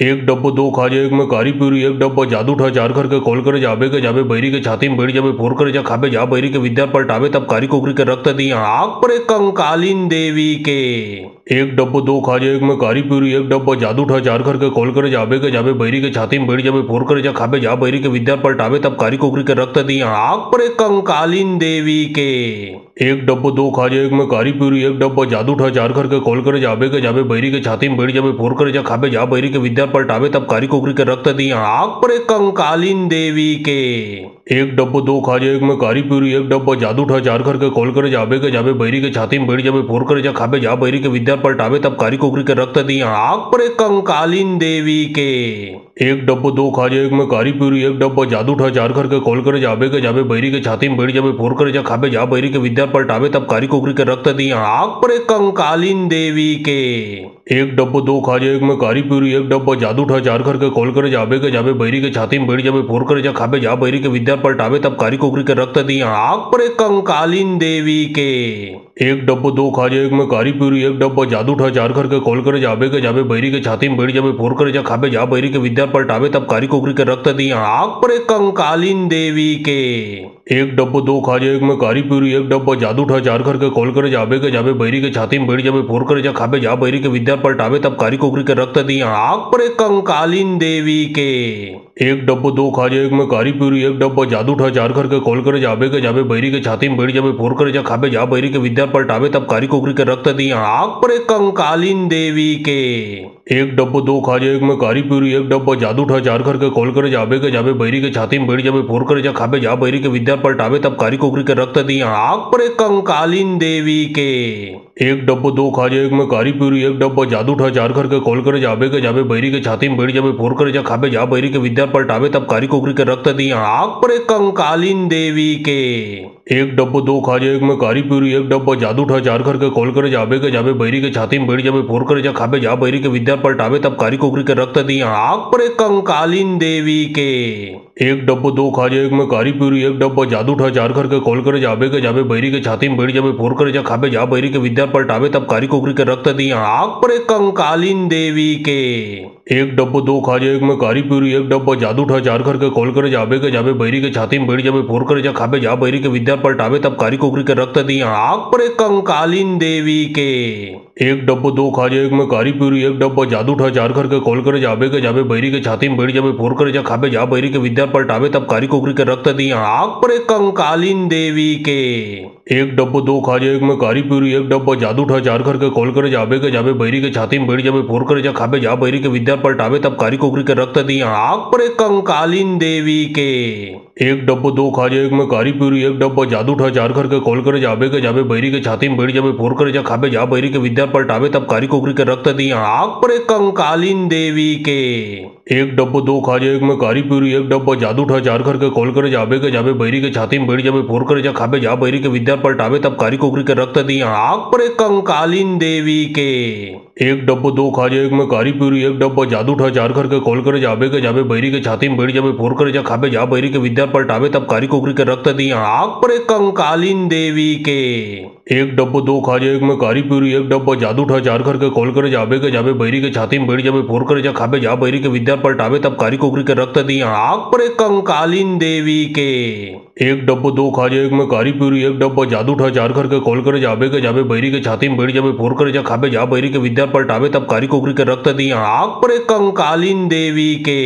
एक डब्बो दो खाजे एक में कारी पूरी एक डब्बा जादू ठा चार करके खोल कर जाबे के जाबे बैरी के छाती में बैठ जाबे फोर कर जा खाबे जा बैरी के विद्या पलटावे तब कारी कोकरी के रक्त दी आग पर एक कंकालीन देवी के। एक डब्बो दो खाजे एक में कारी पूरी एक डब्बा जादू ठा चार करके खोल कर जाबे के जाबे बैरी के छाती में बैठ जाबे फोर कर जा खाबे जा बैरी के विद्या पलटावे तब कारी कोकरी के रक्त दी आग पर एक कंकालीन देवी के। एक डब्बो दो खाजे एक में कारी पूरी एक डब्बा जादू ठा चार करके खोल कर जाबे के जाबे बैरी के छाती में बैठ जाबे फोर कर जा खाबे जा बैरी के विद्या पलटावे तब कारी कोकरी के रक्त दी आग पर एक कंकालीन देवी के। एक डब्बो दो खाजे एक में कारी पूरी एक डब्बा जादू ठा चार करके खोल कर जाबे के जाबे बैरी के छाती में बैठ जाबे फोर कर जा खाबे जा बैरी के विद्या पलटावे तब कारी कोकरी के रक्त दी आग पर एक कंकालीन देवी के। एक डब्बो दो खाजे एक में कारी पूरी एक डब्बा जादू ठा चार करके खोल कर जाबे के जाबे बैरी के छाती में बैठ जाबे फोर कर जा खाबे जा बैरी के विद्या पलटावे तब कारी कोकरी के रक्त दी आग पर एक कंकालीन देवी के। एक डब्बो दो खाजे एक में कारी पूरी एक डब्बा जादू ठा चार करके खोल कर जाबे के जाबे बैरी के छाती में बैठ जाबे फोर कर जा खाबे जा बैरी के विद्या पलटावे तब कारी कोकरी के रक्त दी आग पर एक कंकालीन देवी के। एक डब्बो दो खाजे एक में कारी पूरी एक डब्बा जादू ठा चार करके खोल कर जाबे के जाबे बैरी के छाती में बैठ जाबे फोर कर जा खाबे जा बैरी के विद्या पलटावे तब कारी कोकरी के रक्त दी आग पर एक कंकालीन देवी के। एक डब्बो दो खाजे एक में कारी पूरी एक डब्बा जादू ठा चार करके खोल कर जाबे के जाबे बैरी के छाती में बैठ जाबे फोर कर जा खाबे जा बैरी के विद्या पलटावे तब कारी कोकरी के रक्त दी आग पर एक कंकालीन देवी के। एक डब्बो दो खाजे एक में कारी पूरी एक डब्बा जादू ठा चार करके खोल कर जाबे के जाबे बैरी के छाती में बैठ जाबे फोर कर जा खाबे जा बैरी के विद्या पलटावे तब कारी कोकरी के रक्त दी आग पर एक कंकालीन देवी के। एक डब्बो दो खाजे एक में कारी पूरी एक डब्बा जादू ठा चार करके खोल कर जाबे के जाबे बैरी के छाती में बैठ जाबे फोर कर जा खाबे जा बैरी के विद्या पलटावे तब कारी कोकरी के रक्त दी आग पर एक कंकालीन देवी के। एक डब्बो दो खाजे एक में कारी पूरी एक डब्बा जादू ठा चार करके खोल कर जाबे के जाबे बैरी के छाती में बैठ जाबे फोर कर जा खाबे जा बैरी के विद्या पलटावे तब कारी कोकरी के रक्त दी आग पर एक कंकालीन देवी के। एक डब्बो दो खाजे एक में कारी पूरी एक डब्बा जादू ठा चार करके खोल कर जाबे के जाबे बैरी के छाती में बैठ जाबे फोर कर जा खाबे जा बैरी के विद्या पलटावे तब कारी कोकरी के रक्त दी आग पर एक कंकालीन देवी के। एक डब्बो दो खाजे एक में कारी पूरी एक डब्बा जादू ठा चार करके खोल कर जाबे के जाबे बैरी के छाती में बैठ जाबे फोर कर जा खाबे जा बैरी के विद्या पलटावे तब कारी कोकरी के रक्त दी आग पर एक कंकालीन देवी के। एक डब्बो दो खाजे एक में कारी पूरी एक डब्बा जादू ठा चार करके खोल कर जाबे के जाबे बैरी के छाती में बैठ जाबे फोर कर जा खाबे जा बैरी के विद्या पलटावे तब कारी कोकरी के रक्त दी आग पर एक कंकालीन देवी के। एक डब्बो दो खाजे एक में कारी पूरी एक डब्बा जादू ठा चार करके खोल कर जाबे के जाबे बैरी के छाती में बैठ जाबे फोर कर जा खाबे जा बैरी के विद्या पलटावे तब कारी कोकरी के रक्त दी आग पर एक कंकालीन देवी के। एक डब्बो दो खाजे एक में कारी पूरी एक डब्बा जादू ठा चार करके खोल कर जाबे के जाबे बैरी के छाती में बैठ जाबे फोर कर जा खाबे जा बैरी के विद्या पलटावे तब कारी कोकरी के रक्त दी आग पर एक कंकालीन देवी के। एक डब्बो दो खाजे एक में कारी पूरी एक डब्बा जादू ठा चार करके खोल कर जाबे के जाबे बैरी के छाती में बैठ जाबे फोर कर जा खाबे जा बैरी के विद्या पलटावे तब कारी कोकरी के रक्त दी आग पर एक कंकालीन देवी के। एक डब्बो दो खाजे एक में कारी पूरी एक डब्बा जादू ठा जार करके कॉल करे जाबे के जाबे बैरी के छाती में बैठ जाबे फोर करे जा खाबे जा बैरी के विद्या पलटावे तब कारी कोकरी के रक्त दी आग पर एक कंकालीन देवी के एक डब्बो दो खाजे एक में कारी पूरी एक डब्बा जादू ठा जार करके कॉल करे जाबे के जाबे बैरी के छाती में बैठ जाबे फोर करे जा खाबे जा बैरी के विद्या पलटावे तब कारी कोकरी के रक्त दी आग पर एक कंकालीन देवी के एक डब्बो दो खाजे एक में कारी पूरी एक डब्बा जादू ठा जार करके कॉल करे जाबे के जाबे बैरी के छाती में बैठ जाबे फोर करे जा खाबे जा बैरी के विद्या पलटावे तब कारी कोकरी के रक्त दी आग पर एक कंकालीन देवी के एक डब्बो दो खाजे एक में कारी पूरी एक डब्बा जादू ठा जार करके कॉल करे जाबे के जाबे बैरी के छाती में बैठ जाबे फोर करे जा खाबे जा बैरी के विद्या पलटावे तब कारी कोकरी के रक्त दी आग पर एक कंकालीन देवी के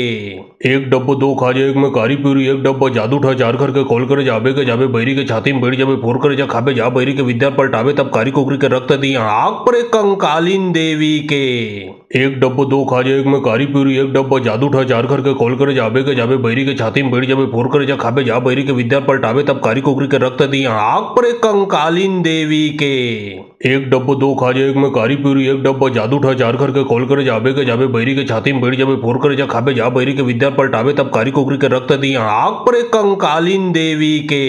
एक डब्बो दो खाजे एक में कारी पूरी एक डब्बा जादू ठा जार करके कॉल करे जाबे के जाबे बैरी के छाती में बैठ जाबे फोर करे जा खाबे जा बैरी के विद्या पलटावे तब कारी कोकरी के रक्त दी आग पर एक कंकालीन देवी के एक डब्बो दो खाजे एक में कारी पूरी एक डब्बा जादू ठा जार करके कॉल करे जाबे के जाबे बैरी के छाती में बैठ जाबे फोर करे जा खाबे जा बैरी के विद्या पलटावे तब कारी कोकरी के रक्त दी आग पर एक कंकालीन देवी के एक डब्बो दो खाजे एक में कारी पूरी एक डब्बा जादू ठा जार करके कॉल करे जाबे के जाबे बैरी के छाती में बैठ जाबे फोर करे जा खाबे जा बैरी के विद्या पलटावे तब कारी कोकरी के रक्त दी आग पर एक कंकालीन देवी के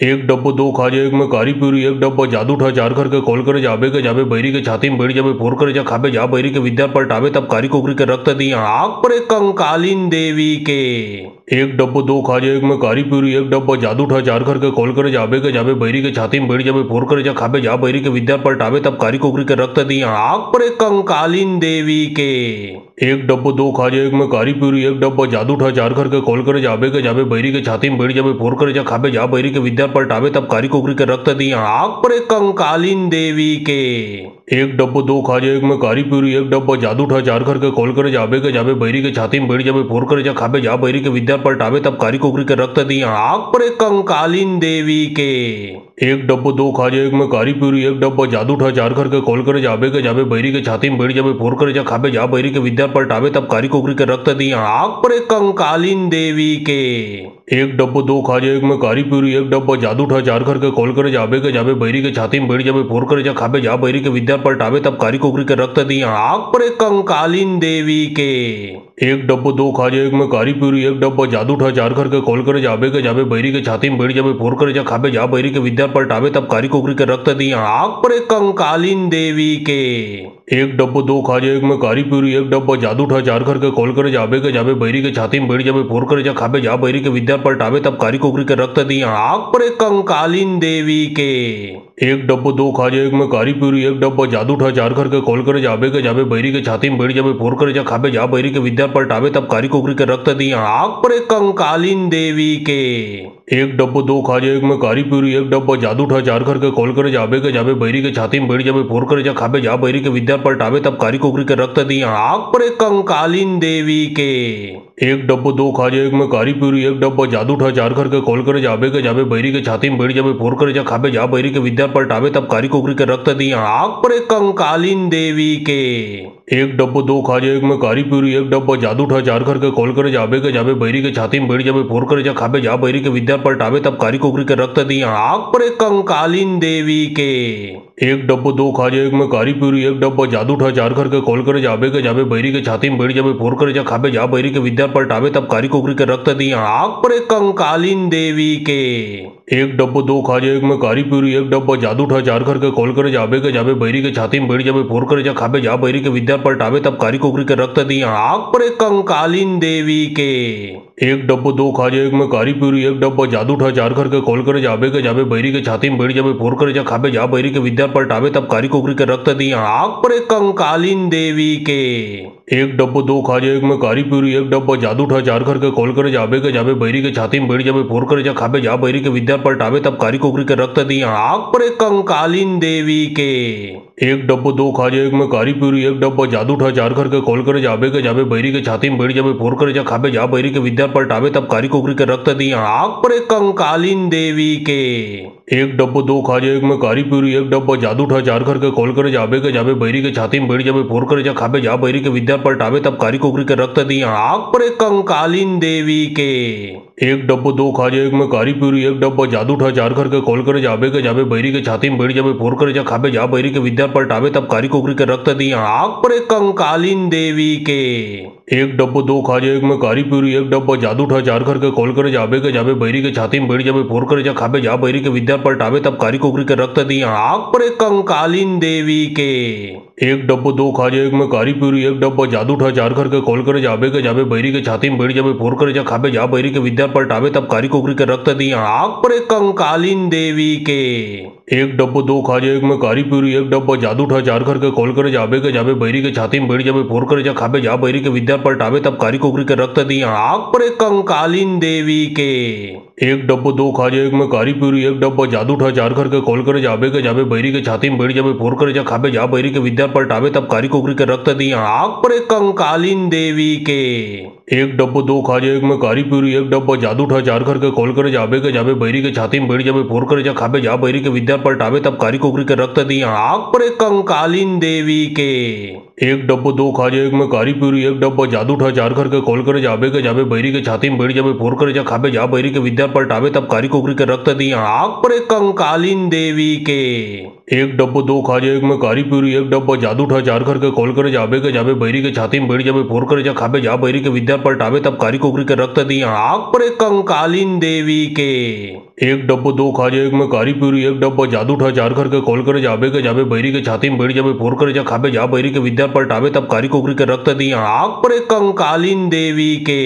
एक डब्बो दो खाजे एक में कारी पूरी एक डब्बा जादू ठा जार करके कॉल करे जाबे के जाबे बैरी के छाती में बैठ जाबे फोर करे जा खाबे जा बैरी के विद्या पलटावे तब कारी कोकरी के रक्त दी आग पर एक कंकालीन देवी के एक डब्बो दो खाजे एक में कारी पूरी एक डब्बा जादू ठा जार करके कॉल करे जाबे के जाबे बैरी के छाती में बैठ जाबे फोर करे जा खाबे जा बैरी के विद्या पलटावे तब कारी कोकरी के रक्त दी आग पर एक कंकालीन देवी के एक डब्बो दो खाजे एक में कारी पूरी एक डब्बा जादू ठा जार करके कॉल करे जाबे के जाबे बैरी के छाती में बैठ जाबे फोर करे जा खाबे जा बैरी के विद्या पलटावे तब कारी कोकरी के रक्त दी आग पर एक कंकालीन देवी के एक डब्बो दो खाजे एक में कारी पूरी एक डब्बा जादू ठा जार करके कॉल करे जाबे के जाबे बैरी के छाती में बैठ जाबे फोर करे जा खाबे जा बैरी के विद्या पलटावे तब कारी कोकरी के रक्त दी आग पर एक कंकालीन देवी के एक डब्बो दो खाजे एक में कारी पूरी एक डब्बा जादू ठा जार करके कॉल करे जाबे के जाबे बैरी के छाती में बैठ जाबे फोर करे जा खाबे जा बैरी के विद्या पलटावे तब कारी कोकरी के रक्त दी आग पर एक कंकालीन देवी के एक डब्बो दो खाजे एक में कारी पूरी एक डब्बा जादू ठा जार करके कॉल करे जाबे के जाबे बैरी के छाती में बैठ जाबे फोर करे जा खाबे जा बैरी के विद्या पलटावे तब कारी कोकरी के रक्त दी आग पर एक कंकालीन देवी के एक डब्बो दो खाजे एक में कारी पूरी एक डब्बा जादू ठा जार करके कॉल करे जाबे के जाबे बैरी के छाती में बैठ जाबे फोर करे जा खाबे जा बैरी के विद्या पलटावे तब कारी कोकरी के रक्त दी आग पर एक कंकालीन देवी के एक डब्बो दो खाजे एक में कारी पूरी एक डब्बा जादू ठा जार करके कॉल करे जाबे के जाबे बैरी के छाती में बैठ जाबे फोर करे जा खाबे जा बैरी के विद्या पलटावे तब कारी कोकरी के रक्त दी आग पर एक कंकालीन देवी के एक डब्बो दो खाजे एक में कारी पूरी एक डब्बा जादू ठा जार करके कॉल करे जाबे के जाबे बैरी के छाती में बैठ जाबे फोर करे जा खाबे जा बैरी के विद्या पलटावे तब कारी कोकरी के रक्त दी आग पर एक कंकालीन देवी के एक डब्बो दो खाजे एक में कारी पूरी एक डब्बा जादू ठा जार करके कॉल करे जाबे के जाबे बैरी के छाती में बैठ जाबे फोर करे जा खाबे जा बैरी के विद्या पलटावे तब कारी कोकरी के रक्त दी आग पर एक कंकालीन देवी के एक डब्बो दो खाजे एक में कारी पूरी एक डब्बा जादू ठा जार करके कॉल करे जाबे के जाबे बैरी के छाती में बैठ जाबे फोर करे जा खाबे जा बैरी के विद्या पलटावे तब कारी कोकरी के रक्त दी आग पर एक कंकालीन देवी के एक डब्बो दो खाजे एक में कारी पूरी एक डब्बा जादू ठा जार करके कॉल करे जाबे के जाबे बैरी के छाती में बैठ जाबे फोर करे जा खाबे जा बैरी के विद्या पलटावे तब कारी कोकरी के रक्त दी आग पर एक कंकालीन देवी के एक डब्बो दो खाजे एक में कारी पूरी एक डब्बा जादू ठा जार करके कॉल करे जाबे के जाबे बैरी के छाती में बैठ जाबे फोर करे जा खाबे जा बैरी के विद्या पलटावे तब कारी कोकरी के रक्त दी आग पर एक कंकालीन देवी के एक डब्बो दो खाजे एक में कारी पूरी एक डब्बा जादू ठा जार करके कॉल करे जाबे के जाबे बैरी के छाती में बैठ जाबे फोर करे जा खाबे जा बैरी के विद्या पलटावे तब कारी कोकरी के रक्त दी आग पर एक कंकालीन देवी के एक डब्बो दो खाजे एक में कारी पूरी एक डब्बा जादू ठा जार करके कॉल करे जाबे के जाबे बैरी के छाती में बैठ जाबे फोर करे जा खाबे जा बैरी के विद्या पलटावे तब कारी कोकरी के रक्त दी आग पर एक कंकालीन देवी के एक डब्बो दो खाजे एक में कारी पूरी एक डब्बा जादू ठा जार करके कॉल करे जाबे के जाबे बैरी के छाती में बैठ जाबे फोर करे जा खाबे जा बैरी के विद्या पलटावे तब कारी कोकरी के रक्त दी आग पर एक कंकालीन देवी के एक डब्बो दो खाजे एक में कारी पूरी एक डब्बा जादू ठा जार करके कॉल करे जाबे के जाबे बैरी के छाती में बैठ जाबे फोर करे जा खाबे जा बैरी के विद्या पलटावे तब कारी कोकरी के रक्त दी आग पर एक कंकालीन देवी के एक डब्बो दो खाजे एक में कारी पूरी एक डब्बा जादू ठा जार करके कॉल करे जाबे के जाबे बैरी के छाती में बैठ जाबे फोर करे जा खाबे जा बैरी के विद्या पलटावे तब कारी कोकरी के रक्त दी आग पर एक कंकालीन देवी के एक डब्बो दो खाजे एक में कारी पूरी एक डब्बा जादू ठा जार करके कॉल करे जाबे के जाबे बैरी के छाती में बैठ जाबे फोर करे जा खाबे जा बैरी के विद्या पलटावे तब कारी कोकरी के रक्त दी आग पर एक कंकालीन देवी के एक डब्बो दो खाजे एक में कारी पूरी एक डब्बा जादू ठा जार करके कॉल करे जाबे के जाबे बैरी के छाती में बैठ जाबे फोर करे जा खाबे जा बैरी के विद्या पलटावे तब कारी कोकरी के रक्त दी आग पर एक कंकालीन देवी के एक डब्बो दो खाजे एक में कारी पूरी एक डब्बा जादू ठा जार करके कॉल करे जाबे के जाबे बैरी के छाती में बैठ जाबे फोर करे जा खाबे जा बैरी के विद्या पलटावे तब कारी कोकरी के रक्त दी आग पर एक कंकालीन देवी के एक डब्बो दो खाजे एक में कारी पूरी एक डब्बा जादू ठा जार करके कॉल करे जाबे के जाबे बैरी के छाती में बैठ जाबे फोर करे जा खाबे जा बैरी के विद्या पलटावे तब कारी कोकरी के रक्त दी आग पर एक कंकालीन देवी के एक डब्बो दो खाजे एक में कारी पूरी एक डब्बा जादू ठा जार करके कॉल करे जाबे के जाबे बैरी के छाती में बैठ जाबे फोर करे जा खाबे जा बैरी के विद्या पलटावे तब कारी कोकरी के रक्त दी आग पर एक कंकालीन देवी के एक डब्बो दो खाजे एक में कारी पूरी एक डब्बा जादू ठा जार करके कॉल करे जाबे के जाबे बैरी के छाती में बैठ जाबे फोर करे जा खाबे जा बैरी के विद्या पलटावे तब कारी कोकरी के रक्त दी आग पर एक कंकालीन देवी के एक डब्बो दो खाजे एक में कारी पूरी एक डब्बा जादू ठा जार करके कॉल करे जाबे के जाबे बैरी के छाती में बैठ जाबे फोर करे जा खाबे जा बैरी के विद्या पलटावे तब कारी कोकरी के रक्त दी आग पर एक कंकालीन देवी के एक डब्बो दो खाजे एक में कारी पूरी एक डब्बा जादू ठा जार करके कॉल करे जाबे के जाबे बैरी के छाती में बैठ जाबे फोर करे जा खाबे जा बैरी के विद्या पलटावे तब कारी कोकरी के रक्त दी आग पर एक कंकालीन देवी के एक डब्बो दो खाजे एक में कारी पूरी एक डब्बा जादू ठा जार करके कॉल करे जाबे के जाबे बैरी के छाती में बैठ जाबे फोर करे जा खाबे जा बैरी के विद्या पलटावे तब कारी कोकरी के रक्त दी आग पर एक कंकालीन देवी के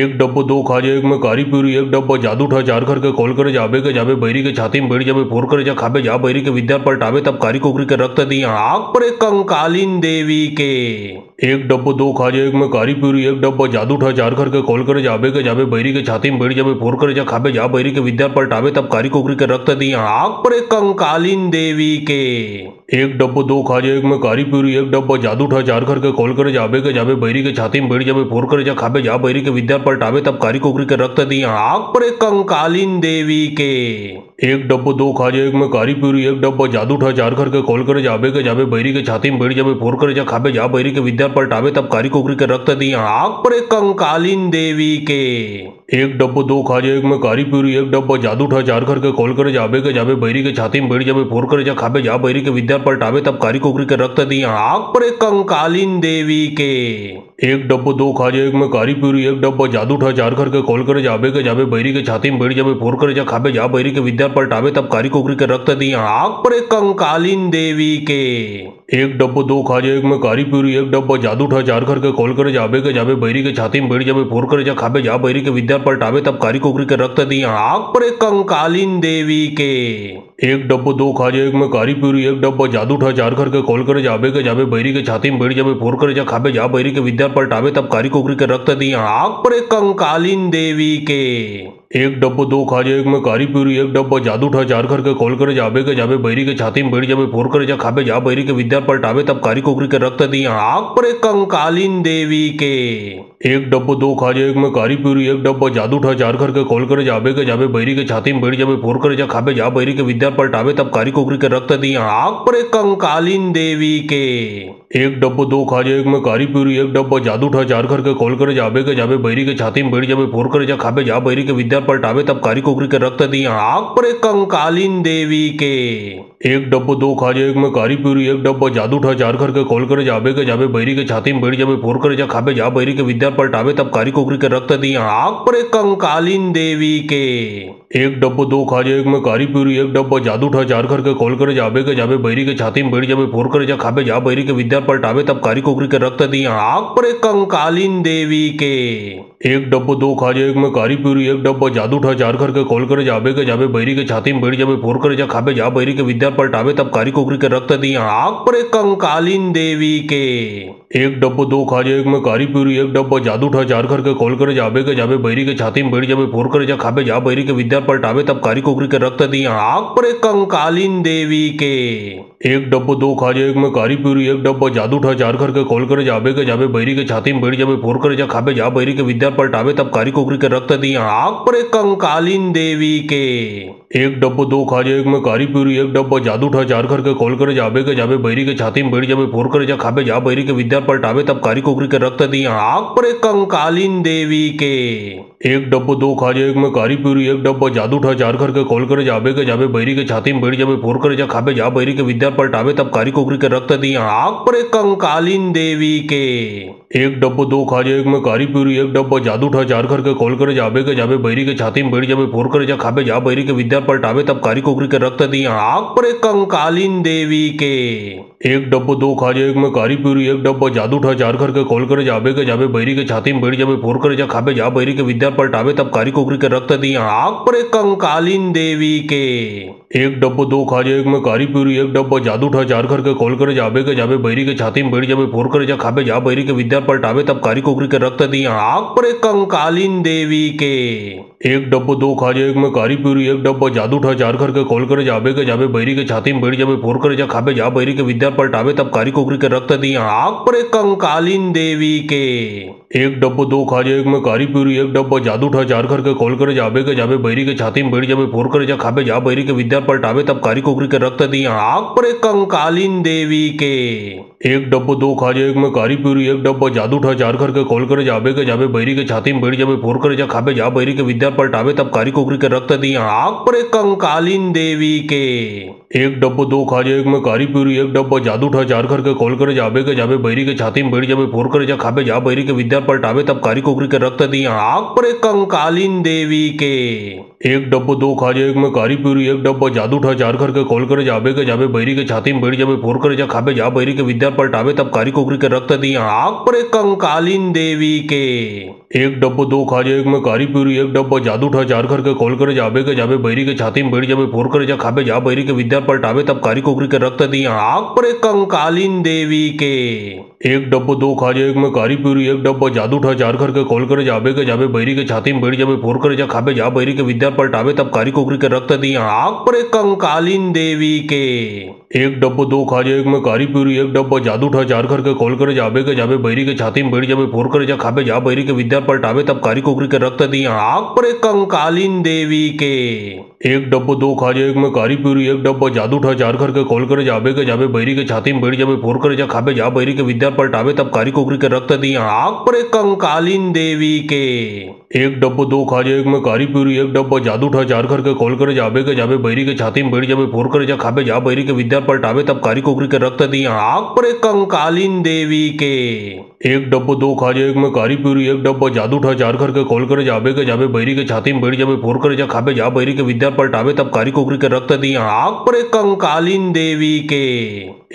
एक डब्बो दो खाजे एक में कारी पूरी एक डब्बा जादू ठा जार करके कॉल करे जाबे के जाबे बैरी के छाती में बैठ जाबे फोर करे जा खाबे जा बैरी के विद्या पलटावे तब कारी कोकरी के रक्त दी आग पर एक कंकालीन देवी के एक डब्बो दो खाजे एक में कारी पूरी एक डब्बा जादू ठा जार करके कॉल करे जाबे के जाबे बैरी के छाती में बैठ जाबे फोर करे जा खाबे जा बैरी के विद्या पलटावे तब कारी कोकरी के रक्त दी आग पर एक कंकालीन देवी के एक डब्बो दो खाजे एक में कारी पूरी एक डब्बा जादू ठा जार करके कॉल करे जाबे के जाबे बैरी के छाती में बैठ जाबे फोर करे जा खाबे जा बैरी के विद्या पलटावे तब कारी कोकरी के रक्त दी आग पर एक कंकालीन देवी के एक डब्बो दो खाजे एक में कारी पूरी एक डब्बा जादू ठा जार करके कॉल करे जाबे के जाबे बैरी के छाती में बैठ जाबे फोर करे जा खाबे जा बैरी के विद्या पलटावे तब कारी कोकरी के रक्त दी आग पर एक कंकालीन देवी के एक डब्बो दो खाजे एक में कारी पूरी एक डब्बा जादू ठा जार करके कॉल करे जाबे के जाबे बैरी के छाती में बैठ जाबे फोर करे जा खाबे जा बैरी के विद्या पलटावे तब कारी कोकरी के रक्त दी आग पर एक कंकालीन देवी के एक डब्बो दो खाजे एक में कारी पूरी एक डब्बा जादू ठा जार करके कॉल करे जाबे के जाबे बैरी के छाती में बैठ जाबे फोर करे जा खाबे जा बैरी के विद्या पलटावे तब कारी कोकरी के रक्त दी आग पर एक कंकालीन देवी के एक डब्बो दो खाजे एक में कारी पूरी एक डब्बा जादू ठा जार करके कॉल करे जाबे के जाबे बैरी के छाती में बैठ जाबे फोर करे जा खाबे जा बैरी के विद्या पलटावे तब कारी कोकरी के रक्त दी आग पर एक कंकालीन देवी के एक डब्बो दो खाजे एक में कारी पूरी एक डब्बा जादू ठा जार करके कॉल करे जाबे के जाबे बैरी के छाती में बैठ जाबे फोर करे जा खाबे जा बैरी के विद्या पलटावे तब कारी कोकरी के रक्त दी आग पर एक कंकालीन देवी के एक डब्बो दो खाजे एक में कारी पूरी एक डब्बा जादू ठा जार करके कॉल करे जाबे के जाबे बैरी के छाती में बैठ जाबे फोर करे जा खाबे जा बैरी के विद्या पलटावे तब कारी कोकरी के रक्त दी आग पर एक कंकालीन देवी के एक डब्बो दो खाजे एक में कारी पूरी एक डब्बा जादू ठा जार करके कॉल करे जाबे के जाबे बैरी के छाती में बैठ जाबे फोर करे जा खाबे जा बैरी के विद्या पलटावे तब कारी कोकरी के रक्त दी आग पर एक कंकालीन देवी के एक डब्बो दो खाजे एक में कारी पूरी एक डब्बा जादू ठा जार करके कॉल करे जाबे के जाबे बैरी के छाती में बैठ जाबे फोर करे जा खाबे जा बैरी के विद्या पलटावे तब कारी कोकरी के रक्त दी आग पर एक कंकालीन देवी के एक डब्बो दो खाजे एक में कारी पूरी एक डब्बा जादू ठा जार करके कॉल करे जाबे के जाबे बैरी के छाती में बैठ जाबे फोर करे जा खाबे जा बैरी के विद्या पलटावे तब कारी कोकरी के रक्त दी आग पर एक कंकालीन देवी के एक डब्बो दो खाजे एक में कारी पूरी एक डब्बा जादू ठा जार करके कॉल करे जाबे के जाबे बैरी के छाती में बैठ जाबे फोर करे जा खाबे जा बैरी के विद्या पलटावे तब कारी कोकरी के रक्त दी आग पर एक कंकालीन देवी के एक डब्बो दो खाजे एक में कारी पूरी एक डब्बा जादू ठा जार करके कॉल करे जाबे के जाबे बैरी के छाती में बैठ जाबे फोर करे जा खाबे जा बैरी के विद्या पलटावे तब कारी कोकरी के रक्त दी आग पर एक कंकालीन देवी के एक डब्बो दो खाजे एक में कारी पूरी एक डब्बा जादू ठा जार करके कॉल करे जाबे के जाबे बैरी के छाती में बैठ जाबे फोर करे जा खाबे जा बैरी के विद्या पलटावे तब कारी कोकरी के रक्त दी आग पर एक कंकालीन देवी के एक डब्बो दो खाजे एक में कारी पूरी एक डब्बा जादू ठा जार करके कॉल करे जाबे के जाबे बैरी के छाती में बैठ जाबे फोर करे जा खाबे जा बैरी के विद्या पलटावे तब कारी कोकरी के रक्त दी आग पर एक कंकालीन देवी के एक डब्बो दो खाजे एक में कारी पूरी एक डब्बा जादू ठा जार करके कॉल करे जाबे के जाबे बैरी के छाती में बैठ जाबे फोर करे जा खाबे जा बैरी के विद्या पलटावे तब कारी कोकरी के रक्त दी आग पर एक कंकालीन देवी के एक डब्बो दो खाजे एक में कारी पूरी एक डब्बा जादू ठा जार करके कॉल करे जाबे के जाबे बैरी के छाती में बैठ जाबे फोर करे जा खाबे जा बैरी के विद्या पलटावे तब कारी कुकरी के रक्त दी आँख पर एक कंकालीन देवी के। एक डब्बो दो खाजे एक में कारी पूरी एक डब्बा जादू ठा चार करके खोल कर जाबे के जाबे बैरी के छाती में बैठ जाबे फोर कर जा खाबे जा बैरी के विद्या पलटावे तब कारी कुकरी के रक्त दी आँख पर एक कंकालीन देवी के। एक डब्बो दो खाजे एक में कारी पूरी एक डब्बा जादू ठा चार करके खोल कर जाबे के जाबे बैरी के छाती में बैठ जाबे फोर कर जा खाबे जा बैरी के विद्या पलटावे तब कारी कुकरी के रक्त दी आँख पर एक कंकालीन देवी के। एक डब्बो दो खाजे एक में कारी पूरी एक डब्बा जादू ठा चार करके खोल कर जाबे के जाबे बैरी के छाती में बैठ जाबे फोर कर जा खाबे जा बैरी के विद्या पलटावे तब कारी कुकरी के रक्त दी आँख पर एक कंकालीन देवी के। एक डब्बो दो खाजे एक में कारी पूरी एक डब्बा जादू ठा चार करके खोल कर जाबे के जाबे बैरी के छाती में बैठ जाबे फोर कर जा खाबे जा बैरी के विद्या पलटावे तब कारी कुकरी के रक्त दी आँख पर एक कंकालीन देवी के। एक डब्बो दो खाजे एक में कारी पूरी एक डब्बा जादू ठा चार करके खोल कर जाबे के जाबे बैरी के छाती में बैठ जाबे फोर कर जा खाबे जा बैरी के विद्या पलटावे तब कारी कुकरी के रक्त दी आँख पर एक कंकालीन देवी के। एक डब्बो दो खाजे एक में कारी पूरी एक डब्बा जादू ठा चार करके खोल कर जाबे के जाबे बैरी के छाती में बैठ जाबे फोर कर जा खाबे जा बैरी के विद्या पलटावे तब कारी कुकरी के रक्त दी आँख पर एक कंकालीन देवी के। एक डब्बो दो खाजे एक में कारी पूरी एक डब्बा जादू ठा चार करके खोल कर जाबे के जाबे बैरी के छाती में बैठ जाबे फोर कर जा खाबे जा बैरी के विद्या पलटावे तब कारी कुकरी के रक्त दी आँख पर एक कंकालीन देवी के। एक डब्बो दो खाजे एक में कारी पूरी एक डब्बा जादू ठा चार करके खोल कर जाबे के जाबे बैरी के छाती में बैठ जाबे फोर कर जा खाबे जा बैरी के विद्या पलटावे तब कारी कुकरी के रक्त दी आँख पर एक कंकालीन देवी के। एक डब्बो दो खाजे एक में कारी पूरी एक डब्बा जादू ठा चार करके खोल कर जाबे के जाबे बैरी के छाती में बैठ जाबे फोर कर जा खाबे जा बैरी के विद्या पलटावे तब कारी कुकरी के रक्त दी आँख पर एक कंकालीन देवी के। एक डब्बो दो खाजे एक में कारी पूरी एक डब्बा जादू ठा चार करके खोल कर जाबे के जाबे बैरी के छाती में बैठ जाबे फोर कर जा खाबे जा बैरी के विद्या पलटावे तब कारी कुकरी के रक्त दी आँख पर एक कंकालीन देवी के। एक डब्बो दो खाजे एक में कारी पूरी एक डब्बा जादू ठा चार करके खोल कर जाबे के जाबे बैरी के छाती में बैठ जाबे फोर कर जा खाबे जा बैरी के विद्या पलटावे तब कारी कुकरी के रक्त दी आँख पर एक कंकालीन देवी के। एक डब्बो दो खाजे एक में कारी पूरी एक डब्बा जादू ठा चार करके खोल कर जाबे के जाबे बैरी के छाती में बैठ जाबे फोर कर जा खाबे जा बैरी के विद्या पलटावे तब कारी कुकरी के रक्त दी आँख पर एक कंकालीन देवी के। एक डब्बो दो खाजे एक में कारी पूरी एक डब्बा जादू ठा चार करके खोल कर जाबे के जाबे बैरी के छाती में बैठ जाबे फोर कर जा खाबे जा बैरी के विद्या पलटावे तब कारी कुकरी के रक्त दी आँख पर एक कंकालीन देवी के। एक डब्बो दो खाजे एक में कारी पूरी एक डब्बा जादू ठा चार करके खोल कर जाबे के जाबे बैरी के छाती में बैठ जाबे फोर कर जा खाबे जा बैरी के विद्या पलटावे तब कारी कुकरी के रक्त दी आँख पर एक कंकालीन देवी के। एक डब्बो दो खाजे एक में कारी पूरी एक डब्बा जादू ठा चार करके खोल कर जाबे के जाबे बैरी के छाती में बैठ जाबे फोर कर जा खाबे जा बैरी के विद्या पलटावे तब कारी कुकरी के रक्त दी आँख पर एक कंकालीन देवी के।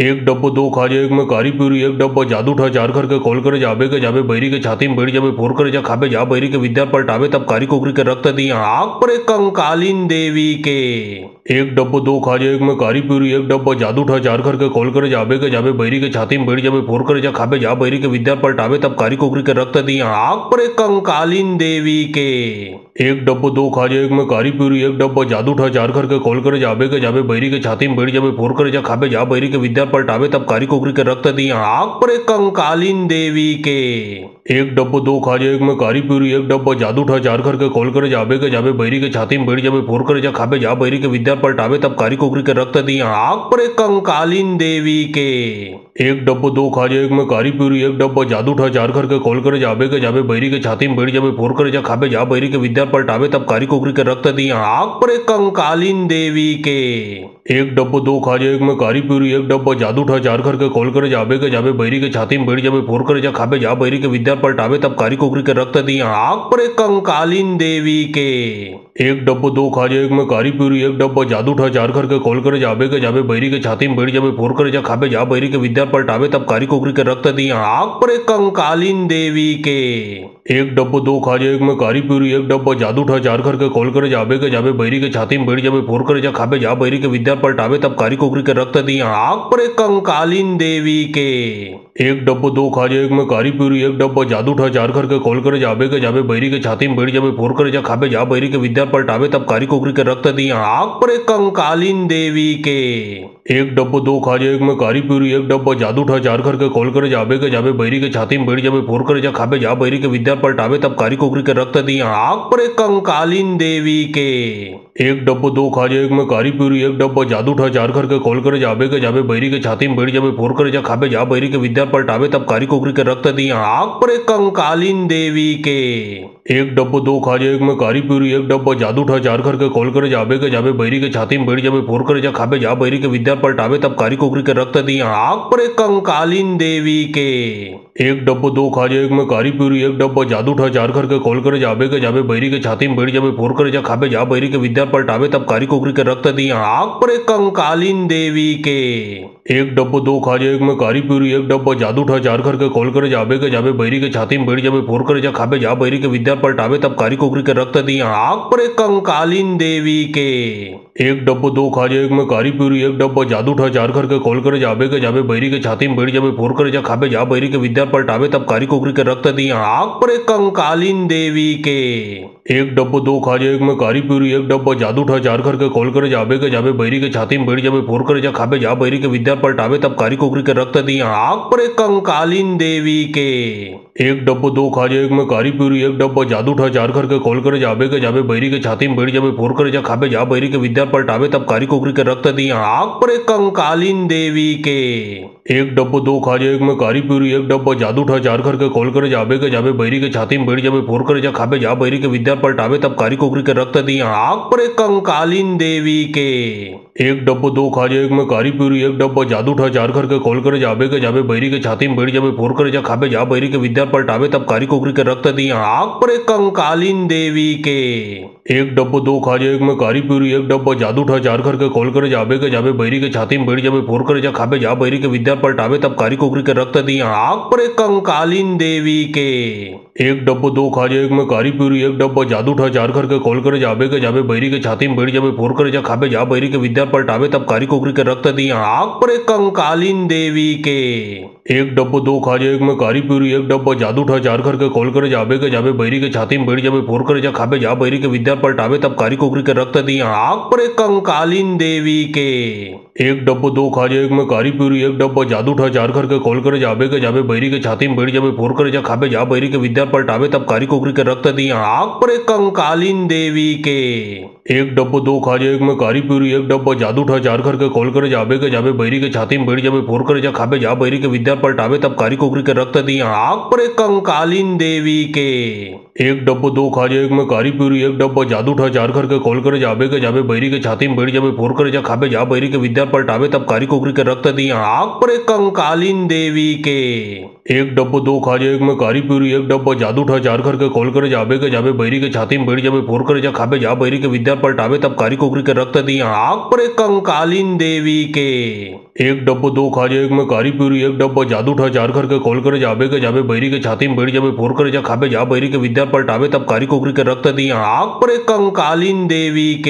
एक डब्बो दो खाजे एक में कारी पूरी एक डब्बा जादू ठा चार करके खोल कर जाबे के जाबे बैरी के छाती में बैठ जाबे फोर कर जा खाबे जा बैरी के विद्या पलटावे तब कारी कुकरी के रक्त दी आँख पर एक कंकालीन देवी के। एक डब्बो दो खाजे एक में कारी पूरी एक डब्बा जादू ठा चार करके खोल कर जाबे के जाबे बैरी के छाती में बैठ जाबे फोर कर जा खाबे जा बैरी के विद्या पलटावे तब कारी कुकरी के रक्त दी आँख पर एक कंकालीन देवी के। एक डब्बो दो खाजे एक में कारी पूरी एक डब्बा जादू ठा चार करके खोल कर जाबे के जाबे बैरी के छाती में बैठ जाबे फोर कर जा खाबे जा बैरी के विद्या पलटावे तब कारी कुकरी के रक्त दी आँख पर एक कंकालीन देवी के। एक डब्बो दो खाजे एक में कारी पूरी एक डब्बा जादू ठा चार करके खोल कर जाबे के जाबे बैरी के छाती में बैठ जाबे फोर कर जा खाबे जा बैरी के विद्या पलटावे तब कारी कुकरी के रक्त दी आँख पर एक कंकालीन देवी के। एक डब्बो दो खाजे एक में कारी पूरी एक डब्बा जादू ठा चार करके खोल कर जाबे के जाबे बैरी के छाती में बैठ जाबे फोर कर जा खाबे जा बैरी के विद्या पलटावे तब कारी कुकरी के रक्त दी आँख पर एक कंकालीन देवी के। एक डब्बो दो खाजे एक में कारी पूरी एक डब्बा जादू ठा चार करके खोल कर जाबे के जाबे बैरी के छाती में बैठ जाबे फोर कर जा खाबे जा बैरी के विद्या पलटावे तब कारी कुकरी के रक्त दी आँख पर एक कंकालीन देवी के। एक डब्बो दो खाजे एक में कारी पूरी एक डब्बा जादू ठा चार करके खोल कर जाबे के जाबे बैरी के छाती में बैठ जाबे फोर कर जा खाबे जा बैरी के विद्या पलटावे तब कारी कुकरी के रक्त दी आँख पर एक कंकालीन देवी के। एक डब्बो दो खाजे एक में कारी पूरी एक डब्बा जादू ठा चार करके खोल कर जाबे के जाबे बैरी के छाती में बैठ जाबे फोर कर जा खाबे जा बैरी के विद्या पलटावे तब कारी कुकरी के रक्त दी आँख पर एक कंकालीन देवी के। एक डब्बो दो खाजे एक में कारी पूरी एक डब्बा जादू ठा चार करके खोल कर जाबे के जाबे बैरी के छाती में बैठ जाबे फोर कर जा खाबे जा बैरी के विद्या पलटावे तब कारी कुकरी के रक्त दी आँख पर एक कंकालीन देवी के। एक डब्बो दो खाजे एक में कारी पूरी एक डब्बा जादू ठा चार करके खोल कर जाबे के जाबे बैरी के छाती में बैठ जाबे फोर कर जा खाबे जा बैरी के विद्या पलटावे तब कारी कुकरी के रक्त दी आँख पर एक कंकालीन देवी के। एक डब्बो दो खाजे एक में कारी पूरी एक डब्बा जादू ठा चार करके खोल कर जाबे के जाबे बैरी के छाती में बैठ जाबे फोर कर जा खाबे जा बैरी के विद्या पलटावे तब कारी कुकरी के रक्त दी आँख पर एक कंकालीन देवी के। एक डब्बो दो खाजे एक में कारी पूरी एक डब्बा जादू ठा जार करके खोल कर जाबे के जाबे बैरी के छाती में बैठ जाबे फोर कर जा खाबे जा बैरी के विद्या पलटावे तब कारी कुकरी के रक्त दी आँख पर एक कंकालीन देवी के। एक डब्बो दो खाजे एक में कारी पूरी एक डब्बा जादू ठा जार करके खोल कर जाबे के जाबे बैरी के छाती में बैठ जाबे फोर कर जा खाबे जा बैरी के विद्या पलटावे तब कारी कुकरी के रक्त दी आँख पर एक कंकालीन देवी के। एक डब्बो दो खाजे एक में कारी पूरी एक डब्बा जादू ठा जार करके खोल कर जाबे के जाबे बैरी के छाती में बैठ जाबे फोर कर जा खाबे जा बैरी के विद्या पलटावे तब कारी कुकरी के रक्त दी आँख पर एक कंकालीन देवी के। एक डब्बो दो खाजे एक में कारी पूरी एक डब्बा जादू ठा जार करके खोल कर जाबे के जाबे बैरी के छाती में बैठ जाबे फोर कर जा खाबे जा बैरी के विद्या पलटावे तब कारी कुकरी के रक्त दी आँख पर एक कंकालीन देवी के। एक डब्बो दो खाजे एक में कारी पूरी एक डब्बा जादू ठा जार करके खोल कर जाबे के जाबे बैरी के छाती में बैठ जाबे फोर कर जा खाबे जा बैरी के विद्या पलटावे तब कारी कुकरी के रक्त दी आँख पर एक कंकालीन देवी के। एक डब्बो दो खाजे एक में कारी पूरी एक डब्बा जादू ठा जार करके खोल कर जाबे के जाबे बैरी के छाती में बैठ जाबे फोर कर जा खाबे जा बैरी के विद्या पलटावे तब कारी कुकरी के रक्त दी आँख पर एक कंकालीन देवी के। एक डब्बो दो खाजे एक में कारी पूरी एक डब्बा जादू ठा जार करके खोल कर जाबे के जाबे बैरी के छाती में बैठ जाबे फोर कर जा खाबे जा बैरी के विद्या पलटावे तब कारी कुकरी के रक्त दी आँख पर एक कंकालीन देवी के। एक डब्बो दो खाजे एक में कारी पूरी एक डब्बा जादू ठा जार करके खोल कर जाबे के जाबे बैरी के छाती में बैठ जाबे फोर कर जा खाबे जा बैरी के विद्या पलटावे तब कारी कुकरी के रक्त दी आँख पर एक कंकालीन देवी के। एक डब्बो दो खाजे एक में कारी पूरी एक डब्बा जादू ठा जार करके खोल कर जाबे के जाबे बैरी के छाती में बैठ जाबे फोर कर जा खाबे जा बैरी के विद्या पलटावे तब कारी कुकरी के रक्त दी आँख पर एक कंकालीन देवी के। एक डब्बो दो खाजे एक में कारी पूरी एक डब्बा जादू ठा जार करके खोल कर जाबे के जाबे बैरी के छाती में बैठ जाबे फोर कर जा खाबे जा बैरी के विद्या पलटावे तब कारी कुकरी के रक्त दी आँख पर एक कंकालीन देवी के। एक डब्बो दो खाजे एक में कारी पूरी एक डब्बा जादू ठा जार करके खोल कर जाबे के जाबे बैरी के छाती में बैठ जाबे फोर कर जा खाबे जा बैरी के विद्या पलटावे तब कारी कुकरी के रक्त दी आँख पर एक कंकालीन देवी के। एक डब्बो दो खाजे एक में कारी पूरी एक डब्बा जादू ठा जार करके खोल कर जाबे के जाबे बैरी के छाती में बैठ जाबे फोर कर जा खाबे जा बैरी के विद्या पलटावे तब कारी कुकरी के रक्त दी आँख पर एक कंकालीन देवी के। एक डब्बो दो खाजे एक में कारी पूरी एक डब्बा जादू ठा जार करके खोल कर जाबे के जाबे बैरी के छाती में बैठ जाबे फोर कर जा खाबे जा बैरी के विद्या पलटावे तब कारी कुकरी के रक्त दी आँख पर एक कंकालीन देवी के। एक डब्बो दो खाजे एक में कारी पूरी एक डब्बा जादू ठा जार करके खोल कर जाबे के जाबे बैरी के छाती में बैठ जाबे फोर कर जा खाबे जा बैरी के विद्या पलटावे तब कारी कुकरी के रक्त दी आँख पर एक कंकालीन देवी के। एक डब्बो दो खाजे एक में कारी पूरी एक डब्बा जादू ठा जार करके खोल कर जाबे के जाबे बैरी के छाती में बैठ जाबे फोर कर जा खाबे जा बैरी के विद्या पलटावे तब कारी कुकरी के रक्त दी आँख पर एक कंकालीन देवी के। एक डब्बो दो खाजे एक में कारी पूरी एक डब्बा जादू ठा जार करके खोल कर जाबे के जाबे बैरी के छाती में बैठ जाबे फोर कर जा खाबे जा बैरी के विद्या पलटावे तब कारी कुकरी के रक्त दी आँख पर एक कंकालीन देवी के।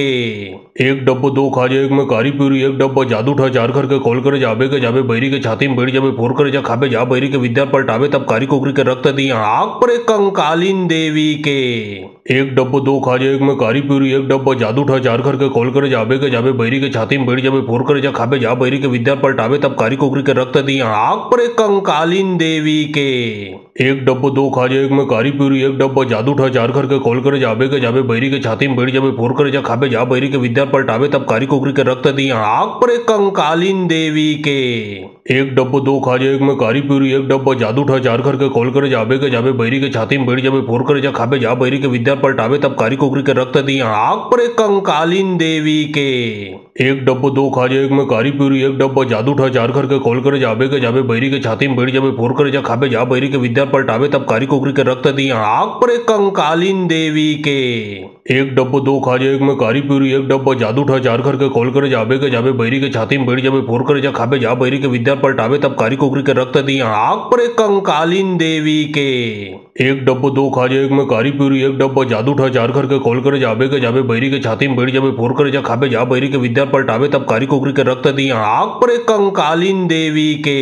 एक डब्बो दो खाजे एक में कारी पूरी एक डब्बा जादू ठा जार करके खोल कर जाबे के जाबे बैरी के छाती में बैठ जाबे फोर कर जा खाबे जा बैरी के विद्या पलटावे तब कारी कुकरी के रक्त दी आँख पर एक कंकालीन देवी के। एक डब्बो दो खाजे एक में कारी पूरी एक डब्बा जादू ठा जार करके खोल कर जाबे के जाबे बैरी के छाती में बैठ जाबे फोर कर जा खाबे जा बैरी के विद्या पलटावे तब कारी कुकरी के रक्त दी आँख पर एक कंकालीन देवी के। एक डब्बो दो खाजे एक में कारी पूरी एक डब्बा जादू ठा जार करके खोल कर जाबे के जाबे बैरी के छाती में बैठ जाबे फोर कर जा खाबे जा बैरी के विद्या पलटावे तब कारी कुकरी के रक्त दी आँख पर एक कंकालीन देवी के। एक डब्बो दो खाजे एक में कारी पूरी एक डब्बा जादू ठा जार करके खोल कर जाबे के जाबे बैरी के छाती में बैठ जाबे फोर कर जा खाबे जा बैरी के विद्या पलटावे तब कारी कुकरी के रक्त दी आँख पर एक कंकालीन देवी के। एक डब्बो दो खाजे एक में कारी पूरी एक डब्बा जादू ठा जार करके खोल कर जाबे के जाबे बैरी के छाती में बैठ जाबे फोर कर जा खाबे जा बैरी के विद्या पलटावे तब कारी कुकरी के रक्त दी आँख पर एक कंकालीन देवी के। एक डब्बो दो खाजे एक में कारी पूरी एक डब्बा जादू ठा जार करके खोल कर जाबे के जाबे बैरी के छाती में बैठ जाबे फोर कर जा खाबे जा बैरी के विद्या पलटावे तब कारी कुकरी के रक्त दी आँख पर एक कंकालीन देवी के।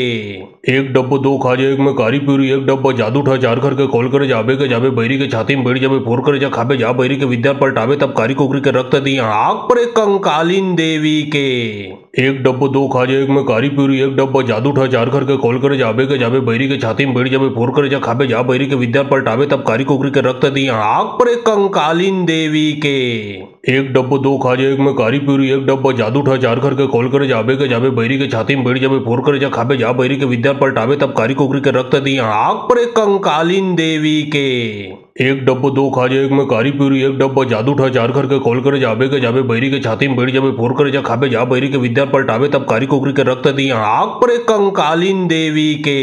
एक डब्बो दो खाजे एक में कारी पूरी एक डब्बा जादू ठा जार करके खोल कर जाबे के जाबे बैरी के छाती में बैठ जाबे फोर कर जा खाबे जा बैरी के विद्या पलटावे तब कारी कुकरी के रक्त दी आँख पर एक कंकालीन देवी के। एक डब्बो दो खाजे एक में कारी पूरी एक डब्बा जादू ठा जार करके खोल कर जाबे के जाबे बैरी के छाती में बैठ जाबे फोर कर जा खाबे जा बैरी के विद्या पलटावे तब कारी कुकरी के रक्त दी आँख पर एक कंकालीन देवी के। एक डब्बो दो खाजे एक में कारी पूरी एक डब्बा जादू ठा जार करके खोल कर जाबे के जाबे बैरी के छाती में बैठ जाबे फोर कर जा खाबे जा बैरी के विद्या पलटावे तब कारी कुकरी के रक्त दी आँख पर एक कंकालीन देवी के। एक डब्बो दो खाजे एक में कारी पूरी एक डब्बा जादू ठा चार करके खोल कर जाबे के जाबे बैरी के छाती में बैठ जाबे फोर कर जा खाबे जा बैरी के विद्या पलटावे तब कारी कोकरी के रक्त दी आग पर कंकालीन देवी के।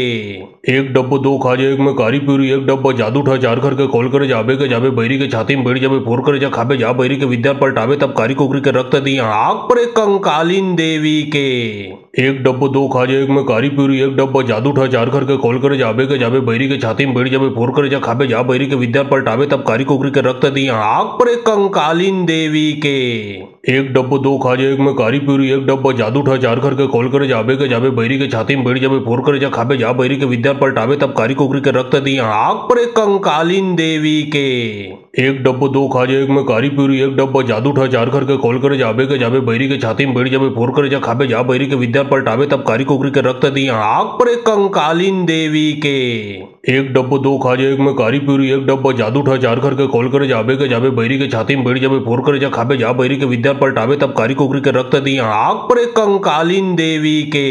एक डब्बो दो खाजे एक में कारी पूरी एक डब्बा जादू ठा चार करके खोल कर जाबे के जाबे बैरी के छाती में बैठ जाबे फोर कर जा खाबे जा बैरी के विद्या पलटावे तब कारी कोकरी के रक्त दी आग पर कंकालीन देवी के। एक डब्बो दो खाजे एक में कारी पूरी एक डब्बा जादू ठा चार करके खोल कर जाबे के जाबे बैरी के छाती में बैठ जाबे फोर कर जा खाबे जा बैरी के विद्या पलटावे तब कारी कोकरी के रक्त दी आग पर कंकालीन देवी के। एक डब्बो दो खाजे एक में कारी पूरी एक डब्बा जादू ठा चार करके खोल कर जाबे के जाबे बैरी के छाती में बैठ जाबे फोर कर जा खाबे जा बैरी के विद्या पलटावे तब कारी कोकरी के रक्त दी आग पर कंकालीन देवी के। एक डब्बो दो खाजे एक में कारी पूरी एक डब्बा जादू ठा चार करके खोल कर जाबे के जाबे बैरी के छाती में बैठ जाबे फोर कर जा खाबे जा बैरी के विद्या पलटावे तब कारी कोकरी के रक्त दी आग पर कंकालीन देवी के। एक डब्बो दो खाजे एक में कारी पूरी एक डब्बा जादू ठा चार करके खोल कर जाबे के जाबे बैरी के छाती में बैठ जाबे फोर कर जा खाबे जा बैरी के विद्या पलटावे तब कारी कोकरी के रक्त दी आग पर कंकालीन देवी के।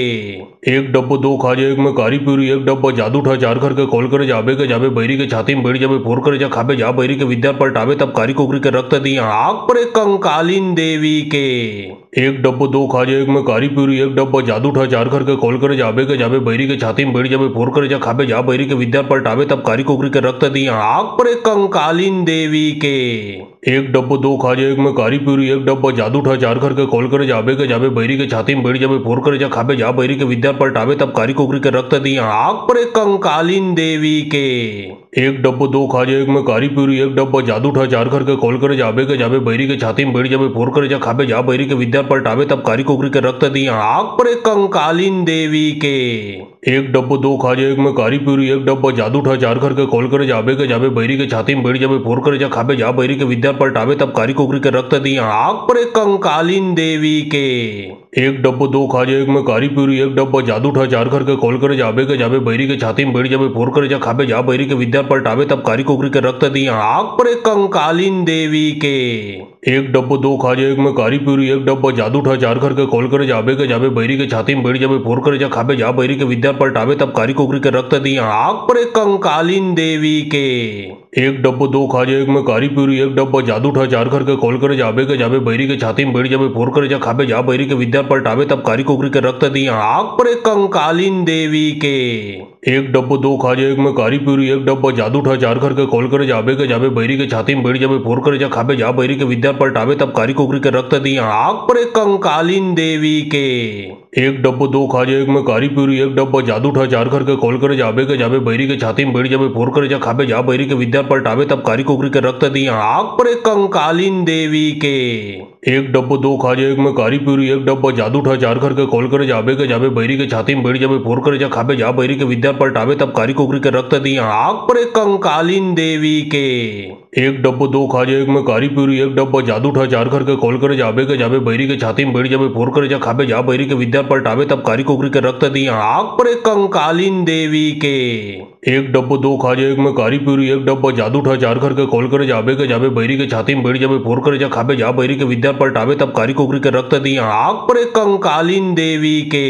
एक डब्बो दो खाजे एक में कारी पूरी एक डब्बा जादू ठा चार करके खोल कर जाबे के जाबे बैरी के छाती में बैठ जाबे फोर कर जा खाबे जा बैरी के विद्या पलटावे तब कारी कोकरी के रक्त दी आग पर कंकालीन देवी के। एक डब्बो दो खाजे एक में कारी पूरी एक डब्बा जादू ठा चार करके खोल कर जाबे के जाबे बैरी के छाती में बैठ जाबे फोर कर जा खाबे जा बैरी के विद्या पलटावे तब कारी कोकरी के रक्त दी आग पर कंकालीन देवी के। एक डब्बो दो खाजे एक में कारी पूरी एक डब्बा जादू ठा चार करके खोल कर जाबे के जाबे बैरी के छाती में बैठ जाबे फोर कर जा खाबे जा बैरी के विद्या पलटावे तब कारी कोकरी के रक्त दी आग पर कंकालीन देवी के। एक डब्बो दो खाजे एक में कारी पूरी एक डब्बा जादू ठा चार करके खोल कर जाबे के जाबे बैरी के छाती में बैठ जाबे फोर कर जा खाबे जा बैरी के विद्या पलटावे तब कारी कोकरी के रक्त दी आग पर कंकालीन देवी के। एक डब्बो दो खाजे एक में कारी पूरी एक डब्बा जादू ठा चार करके खोल कर जाबे के जाबे बैरी के छाती में बैठ जाबे फोर कर जा खाबे जा बैरी के विद्या पलटावे तब कारी कोकरी के रक्त दी आग पर कंकालीन देवी के। एक डब्बो दो खाजे एक में कारी पूरी एक डब्बा जादू ठा चार करके खोल कर जाबे के जाबे बैरी के छाती में बैठ जाबे फोर कर जा खाबे जा बैरी के विद्या पलटावे तब कारी कोकरी के रक्त दी आग पर कंकालीन देवी के। एक डब्बो दो खाजे एक में कारी पूरी एक डब्बा जादू ठा चार करके खोल कर जाबे के जाबे बैरी के छाती में बैठ जाबे फोर कर जा खाबे जा बैरी के विद्या पलटावे तब कारी कोकरी के रक्त दी आग पर कंकालीन देवी के। एक डब्बो दो खाजे एक में कारी पूरी एक डब्बा जादू ठा चार करके खोल कर जाबे के जाबे बैरी के छाती में बैठ जाबे फोर कर जा खाबे जा बैरी के विद्या पलटावे तब कारी कोकरी के रक्त दी आग पर कंकालीन देवी के। एक डब्बो दो खाजे एक में कारी पूरी एक डब्बा जादू ठा चार करके खोल कर जाबे के जाबे बैरी के छाती में बैठ जाबे फोर कर जा खाबे जा बैरी के विद्या पलटावे तब कारी कोकरी के रक्त दी आग पर कंकालीन देवी के। एक डब्बो दो खाजे एक में कारी पूरी एक डब्बा जादू ठा चार करके खोल कर जाबे के जाबे बैरी के छाती में बैठ जाबे फोर कर जा खाबे जा बैरी के विद्या पलटावे तब कारी कोकरी के रक्त दी आग पर कंकालीन देवी के। एक डब्बो दो खाजे एक में कारी पूरी एक डब्बा जादू ठा चार करके खोल कर जाबे के जाबे बैरी के छाती में बैठ जाबे फोर कर जा खाबे जा बैरी के विद्या पलटावे तब कारी कोकरी के रक्त दी आग पर कंकालीन देवी के। एक डब्बो दो खाजे एक में कारी पूरी एक डब्बा जादू ठा चार करके खोल कर जाबे के जाबे बैरी के छाती में बैठ जाबे फोर कर जा खाबे जा बैरी के विद्या पलटावे तब कारी कोकरी के रक्त दी आग पर कंकालीन देवी के। एक डब्बो दो खाजे एक में कारी पूरी एक डब्बा जादू ठा चार करके खोल कर जाबे के जाबे बैरी के छाती में बैठ जाबे फोर कर जा खाबे जा बैरी के विद्या पलटावे तब कारी कोकरी के रक्त दी आग पर कंकालीन देवी के। एक डब्बो दो खाजे एक में कारी पूरी एक डब्बा जादू ठा चार करके खोल कर जाबे के जाबे बैरी के छाती में बैठ जाबे फोर कर जा खाबे जा बैरी के विद्या पलटावे तब कारी कोकरी के रक्त दी आग पर कंकालीन देवी के।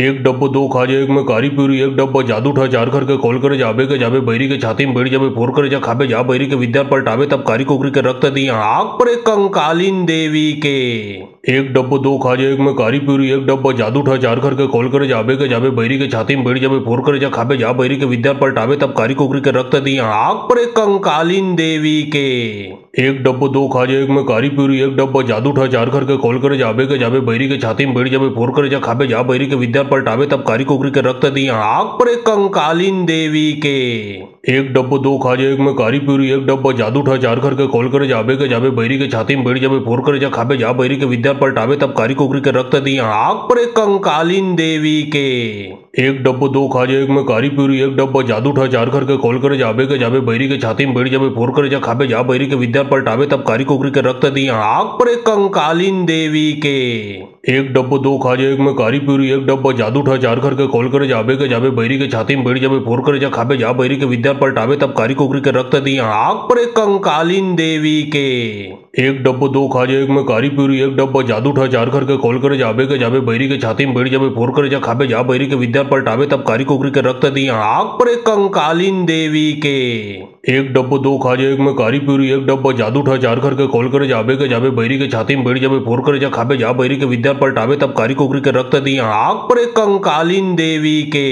एक डब्बो दो खाजे एक में कारी पूरी एक डब्बा जादू ठा चार करके खोल कर जाबे के जाबे बैरी के छाती में बैठ जाबे फोर कर जा खाबे जा बैरी के विद्या पलटावे तब कारी कोकरी के रक्त दी आग पर कंकालीन देवी के। एक डब्बो दो खाजे एक में कारी पूरी एक डब्बा जादू ठा चार करके खोल कर जाबे के जाबे बैरी के छाती में बैठ जाबे फोर कर जा खाबे जा बैरी के विद्या पलटावे तब कारी कोकरी के रक्त दी आग पर कंकालीन देवी के। एक डब्बो दो खाजे एक में कारी पूरी एक डब्बा जादू ठा चार करके खोल कर जाबे के जाबे बैरी के छाती में बैठ जाबे फोर कर जा खाबे जा बैरी के विद्या पलटावे तब कारी कोकरी के रक्त दी आग पर कंकालीन देवी के। एक डब्बो दो खाजे एक में कारी पूरी एक डब्बा जादू ठा चार करके खोल कर जाबे के जाबे बैरी के छाती में बैठ जाबे फोर कर जा खाबे जा बैरी के विद्या पलटावे तब कारी कोकरी के रक्त दी आग पर कंकालीन देवी के। एक डब्बो दो खाजे एक में कारी पूरी एक डब्बा जादू ठा चार करके खोल कर जाबे के जाबे बैरी के छाती में बैठ जाबे फोर कर जा खाबे जा बैरी के विद्या पलटावे तब कारी कोकरी के रक्त दी आग पर कंकालीन देवी के। एक डब्बो दो खाजे एक में कारी पूरी एक डब्बा जादू ठा चार करके खोल कर जाबे के जाबे बैरी के छाती में बैठ जाबे फोर कर जा खाबे जा बैरी के विद्या पलटावे तब कारी कोकरी के रक्त दी आग पर कंकालीन देवी के। एक डब्बो दो खाजा एक में कारी पूरी एक डब्बा जादू ठा चार करके खोल कर जाबे के जाबे बैरी के छाती में बैठ जाबे फोर कर जा खाबे जा बैरी के विद्या पलटावे तब कारी कोकरी के रक्त दी आग पर कंकालीन देवी के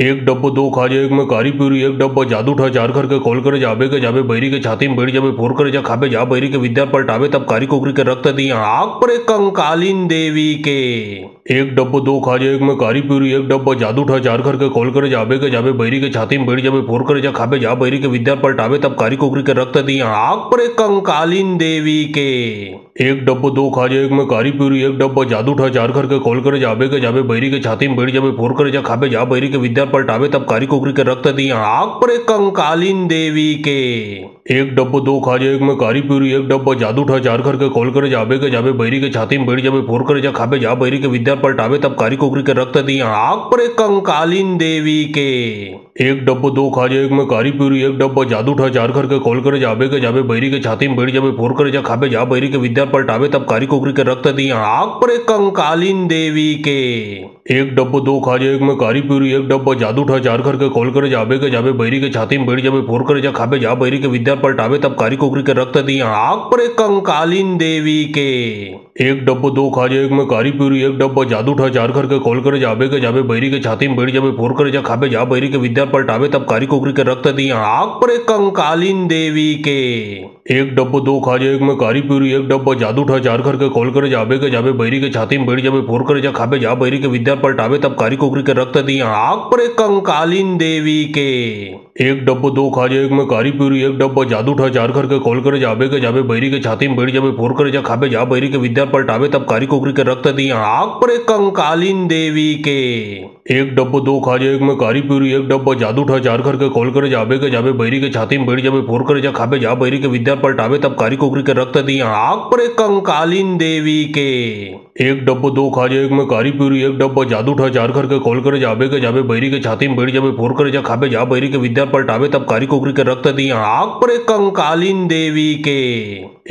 एक डब्बो दो खाजा एक में कारी पूरी एक डब्बा जादू ठा चार करके खोल कर जाबे के जाबे बैरी के छाती में बैठ जाबे फोर कर जा खाबे जा बैरी के विद्या पलटावे तब कारी कोकरी के रक्त दी आग पर कंकालीन देवी के एक डब्बो दो खाजा एक में कारी पूरी एक डब्बा जादू ठा चार करके खोल कर जाबे के जाबे बैरी के छाती में बैठ जाबे फोर कर जा खाबे जा बैरी के विद्या पलटावे तब कारी कोकरी के रक्त दी आग पर कंकालीन देवी के एक डब्बो दो खाजा एक में कारी पूरी एक डब्बा जादू ठा चार करके खोल कर जाबे के जाबे बैरी के छाती में बैठ जाबे फोर कर जा खाबे जा बैरी के विद्या पलटावे तब कारी कोकरी के रक्त दी आग पर कंकालीन देवी के एक डब्बो दो खाजा एक में कारी पूरी एक डब्बा जादू ठा चार करके खोल कर जाबे के जाबे बैरी के छाती में बैठ जाबे फोर कर जा खाबे जा बैरी के विद्या पलटावे तब कारी कोकरी के रक्त दी आग पर कंकालीन देवी के एक डब्बो दो खाजा एक में कारी पूरी एक डब्बा जादू ठा चार करके खोल कर जाबे के जाबे बैरी के छाती में बैठ जाबे फोर कर जा खाबे जा बैरी के विद्या पलटावे तब कारी कोकरी के रक्त दी आग पर कंकालीन देवी के एक डब्बो दो खाजा एक में कारी पूरी एक डब्बा जादू ठा चार करके खोल कर जाबे के जाबे बैरी के छाती में बैठ जाबे फोर कर जा खाबे जा बैरी के विद्या पलटावे तब कारी कोकरी के रक्त दी आग पर कंकालीन देवी के एक डब्बो दो खाजा एक में कारी पूरी एक डब्बा जादू ठा चार करके खोल कर जाबे के जाबे बैरी के छाती में बैठ जाबे फोर कर जा खाबे जा बैरी के विद्या पलटावे तब कारी कोकरी के रक्त दी आग पर कंकालीन देवी के एक डब्बो दो खाजा एक में कारी पूरी एक डब्बा जादू ठा चार करके खोल कर जाबे के जाबे बैरी के छाती में बैठ जाबे फोर कर जा खाबे जा बैरी के विद्या पलटावे तब कारी कोकरी के रक्त दी आग पर कंकालीन देवी के एक डब्बो दो खाजा एक में कारी पूरी एक डब्बा जादू ठा चार करके खोल कर जाबे के जाबे बैरी के छाती में बैठ जाबे फोर कर जा खाबे जा बैरी के विद्या पलटावे तब कारी कोकरी के रक्त दी आग पर कंकालीन देवी के एक डब्बो दो खाजा एक में कारी पूरी एक डब्बा जादू ठा चार करके खोल कर जाबे के जाबे बैरी के छाती में बैठ जाबे फोर कर जा खाबे जा बैरी के विद्या पलटावे तब कारी कोकरी के रक्त दी आग पर कंकालीन देवी के एक डब्बो दो खाजा एक में कारी पूरी एक डब्बा जादू ठा चार करके खोल कर जाबे के जाबे बैरी के छाती में बैठ जाबे फोर कर जा खाबे जा बैरी के विद्या पलटावे तब कारी कोकरी के रक्त दी आग पर कंकालीन देवी के एक डब्बो दो खाजा एक में कारी पूरी एक डब्बा जादू ठा चार करके खोल कर जाबे के जाबे बैरी के छाती में बैठ जाबे फोर कर जा खाबे जा बैरी के विद्या पलटावे तब कारी कोकरी के रक्त दी आग पर कंकालीन देवी के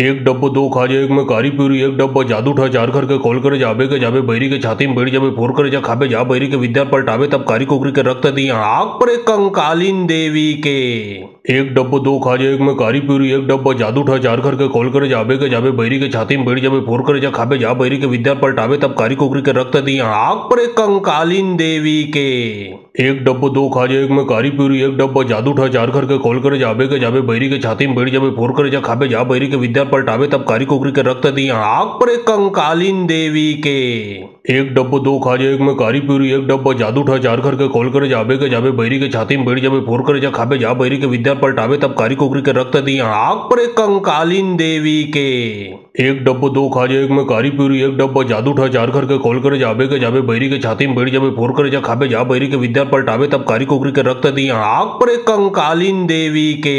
एक डब्बो दो खाजा एक में कारी पूरी एक डब्बा जादू ठा चार करके खोल कर जाबे के जाबे बैरी के छाती में बैठ जाबे फोर कर जा खाबे जा बैरी के विद्या पलटावे तब कारी कोकरी के रक्त दी आग पर कंकालीन देवी के एक डब्बो दो खाजा एक में कारी पूरी एक डब्बा जादू ठा चार करके खोल कर जाबे के जाबे बैरी के छाती में बैठ जाबे फोर कर जा खाबे जा बैरी के विद्या पलटावे तब कारी कोकरी के रक्त दी आग पर कंकालीन देवी के एक डब्बो दो खाजा एक में कारी पूरी एक डब्बा जादू ठा चार करके खोल कर जाबे के जाबे बैरी के छाती में बैठ जाबे फोर कर जा खाबे जा बैरी के विद्या पलटावे तब कारी कोकरी के रक्त दी आग पर कंकालीन देवी के एक डब्बो दो खाजा एक में कारी पूरी एक डब्बा जादू ठा चार करके खोल कर जाबे के जाबे बैरी के छाती में बैठ जाबे फोर कर जा खाबे जा बैरी के विद्या पलटावे तब कारी कोकरी के रक्त दी आग पर कंकालीन देवी के एक डब्बो दो खाजा एक में कारी पूरी एक डब्बा जादू ठा चार करके खोल कर जाबे के जाबे बैरी के छाती में बैठ जाबे फोर कर जा खाबे जा बैरी के विद्या पलटावे तब कारी कोकरी के रक्त दी आग पर कंकालीन देवी के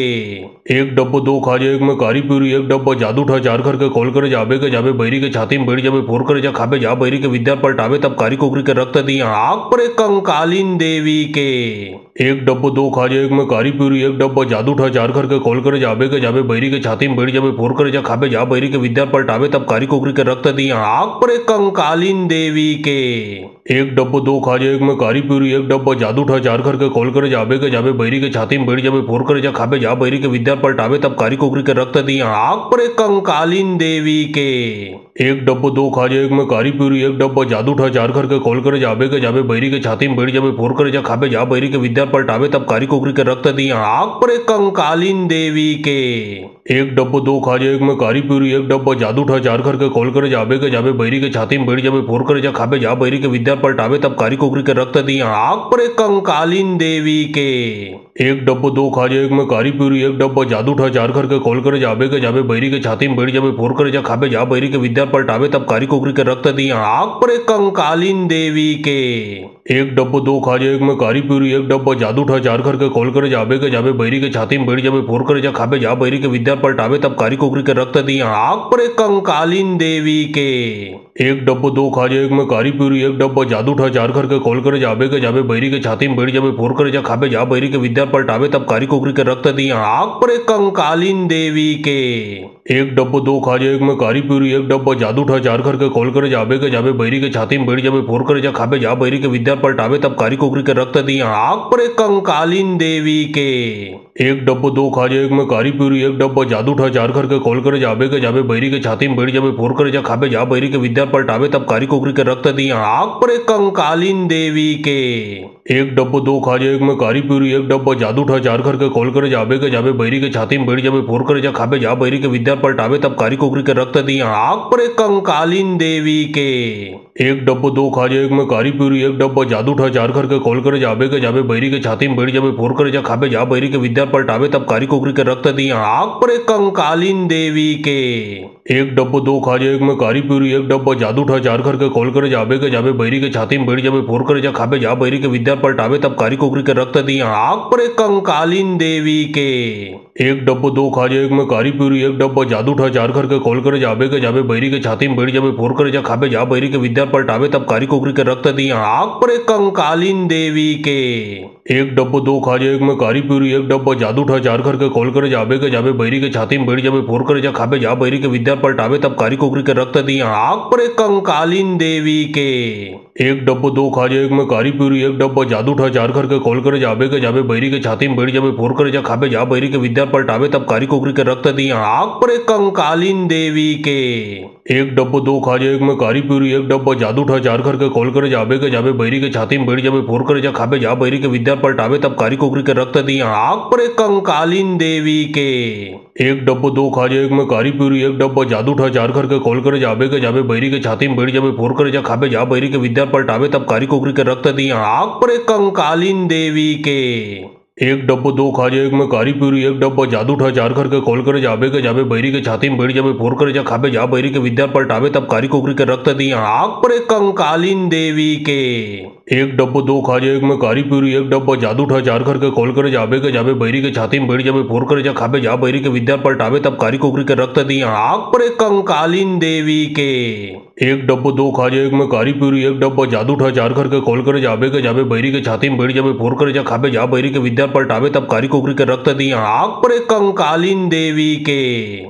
एक डब्बो दो खाजा एक में कारी पूरी एक डब्बा जादू ठा चार करके खोल कर जाबे के जाबे बैरी के छाती में बैठ जाबे फोर कर जा खाबे जा बैरी के विद्या पलटावे तब कारी कोकरी के रक्त दी आग पर कंकालीन देवी के एक डब्बो दो खाजा एक में कारी पूरी एक डब्बा जादू ठा चार करके खोल कर जाबे के जाबे बैरी के छाती में बैठ जाबे फोर कर जा खाबे जा बैरी के विद्या पलटावे तब कारी कोकरी के रक्त दी आग पर कंकालीन देवी के एक डब्बो दो खाजा एक में कारी पूरी एक डब्बा जादू ठा चार करके खोल कर जाबे के जाबे बैरी के छाती में बैठ जाबे फोर कर जा खाबे जा बैरी के विद्या पलटावे तब कारी कोकरी के रक्त दी आग पर कंकालीन देवी के एक डब्बो दो खाजा एक में कारी पूरी एक डब्बा जादू ठा चार करके खोल कर जाबे के जाबे बैरी के छाती में बैठ जाबे फोर कर जा खाबे जा बैरी के विद्या पलटावे तब कारी कोकरी के रक्त दी आग पर कंकालीन देवी के एक डब्बो दो खाजा एक में कारी पूरी एक डब्बा जादू ठा चार करके खोल कर जाबे के जाबे बैरी के छाती में बैठ जाबे फोर कर जा खाबे जा बैरी के विद्या पलटावे तब कारी कोकरी के रक्त दी आग पर कंकालीन देवी के एक डब्बो दो खाजा एक में कारी पूरी एक डब्बा जादू ठा चार करके खोल कर जाबे के जाबे बैरी के छाती में बैठ जाबे फोर कर जा खाबे जा बैरी के विद्या पलटावे तब कारी कोकरी के रक्त दी आग पर कंकालीन देवी के एक डब्बो दो खाजा एक में कारी पूरी एक डब्बा जादू ठा चार करके खोल कर जाबे के जाबे बैरी के छाती में बैठ जाबे फोर कर जा खाबे जा बैरी के विद्या पलटावे तब कारी कुकरी के रक्त दी आग पर एक कंकालीन देवी के। एक डब्बो दो खाजे एक में कारी पूरी एक डब्बा जादू ठा चार करके खोल कर जाबे के जाबे बैरी के छाती में बैठ जाबे फोड़ कर जा खाबे जा बैरी के विद्या पलटावे तब कारी कुकरी के रक्त दी आग पर एक कंकालीन देवी के। एक डब्बो दो खाजे एक में कारी पूरी एक डब्बा जादू ठा चार करके खोल कर जाबे के जाबे बैरी के छाती में बैठ जाबे फोड़ कर जा खाबे जा बैरी के विद्या पलटावे तब कारी कुकरी के रक्त दी आग पर एक कंकालीन देवी के। एक डब्बो दो खाजे एक में कारी पूरी एक डब्बा जादू ठा चार करके खोल कर जाबे के जाबे बैरी के छाती में बैठ जाबे फोड़ कर जा खाबे जा बैरी के विद्या पलटावे तब कारी कुकरी के रक्त दी आग पर एक कंकालीन देवी के। एक डब्बो दो खाजे एक में कारी पूरी एक डब्बा जादू ठा चार करके खोल कर जाबे के जाबे बैरी के छाती में बैठ जाबे फोड़ कर जा खाबे जा बैरी के विद्या पलटावे तब कारी कुकरी के रक्त दी आग पर एक कंकालीन देवी के। एक डब्बो दो खाजे एक में कारी पूरी एक डब्बा जादू ठा चार करके खोल कर जाबे के जाबे बैरी के छाती में बैठ जाबे फोड़ कर जा खाबे जा बैरी के विद्या पलटावे तब कारी कुकरी के रक्त दी आग पर एक कंकालीन देवी के। एक डब्बो दो खाजे एक में कारी पूरी एक डब्बा जादू ठा चार करके खोल कर जाबे के जाबे बैरी के छाती में बैठ जाबे फोड़ कर जा खाबे जा बैरी के विद्या पलटावे तब कारी कुकरी के रक्त दी आग पर एक कंकालीन देवी के। एक डब्बो दो खाजे एक में कारी पूरी एक डब्बा जादू ठा चार करके खोल कर जाबे के जाबे बैरी के छाती में बैठ जाबे फोड़ कर जा खाबे जा बैरी के विद्या पलटावे तब कारी कुकरी के रक्त दी आग पर एक कंकालीन देवी के। एक डब्बो दो खाजे एक में कारी पूरी एक डब्बा जादू ठा चार करके खोल कर जाबे के जाबे बैरी के छाती में बैठ जाबे फोड़ कर जा खाबे जा बैरी के विद्या पलटावे तब कारी कुकरी के रक्त दी आग पर एक कंकालीन देवी के। एक डब्बो दो खाजे एक में कारी पूरी एक डब्बा जादू ठा चार करके खोल कर जाबे के जाबे बैरी के छाती में बैठ जाबे फोड़ कर जा खाबे जा बैरी के विद्या पलटावे तब कारी कुकरी के रक्त दी आग पर एक कंकालीन देवी के। एक डब्बो दो खाजे एक में कारी पूरी एक डब्बा जादू ठा चार करके खोल कर जाबे के जाबे बैरी के छाती में बैठ जाबे फोड़ कर जा खाबे जा बैरी के विद्या पलटावे तब कारी कुकरी के रक्त दी आग पर एक कंकालीन देवी के। एक डब्बो दो खाजे एक में कारी पूरी एक डब्बा जादू ठा चार करके खोल कर जाबे के जाबे बैरी के छाती में बैठ जाबे फोड़ कर जा खाबे जा बैरी के विद्या पलटावे तब कारी कुकरी के रक्त दी आग पर एक कंकालीन देवी के। एक डब्बो दो खाजे एक में कारी पूरी एक डब्बा जादू ठा चार करके खोल कर जाबे के जाबे बैरी के छाती में बैठ जाबे फोड़ कर जा खाबे जा बैरी के विद्या पलटावे तब कारी कुकरी के रक्त दी आग पर एक कंकालीन देवी के। एक डब्बो दो खाजे एक में कारी पूरी एक डब्बा जादू ठा चार करके खोल कर जाबे के जाबे बैरी के छाती में बैठ जाबे फोड़ कर जा खाबे जा बैरी के विद्या पलटावे तब कारी कुकरी के रक्त दी आग पर एक कंकालीन देवी के।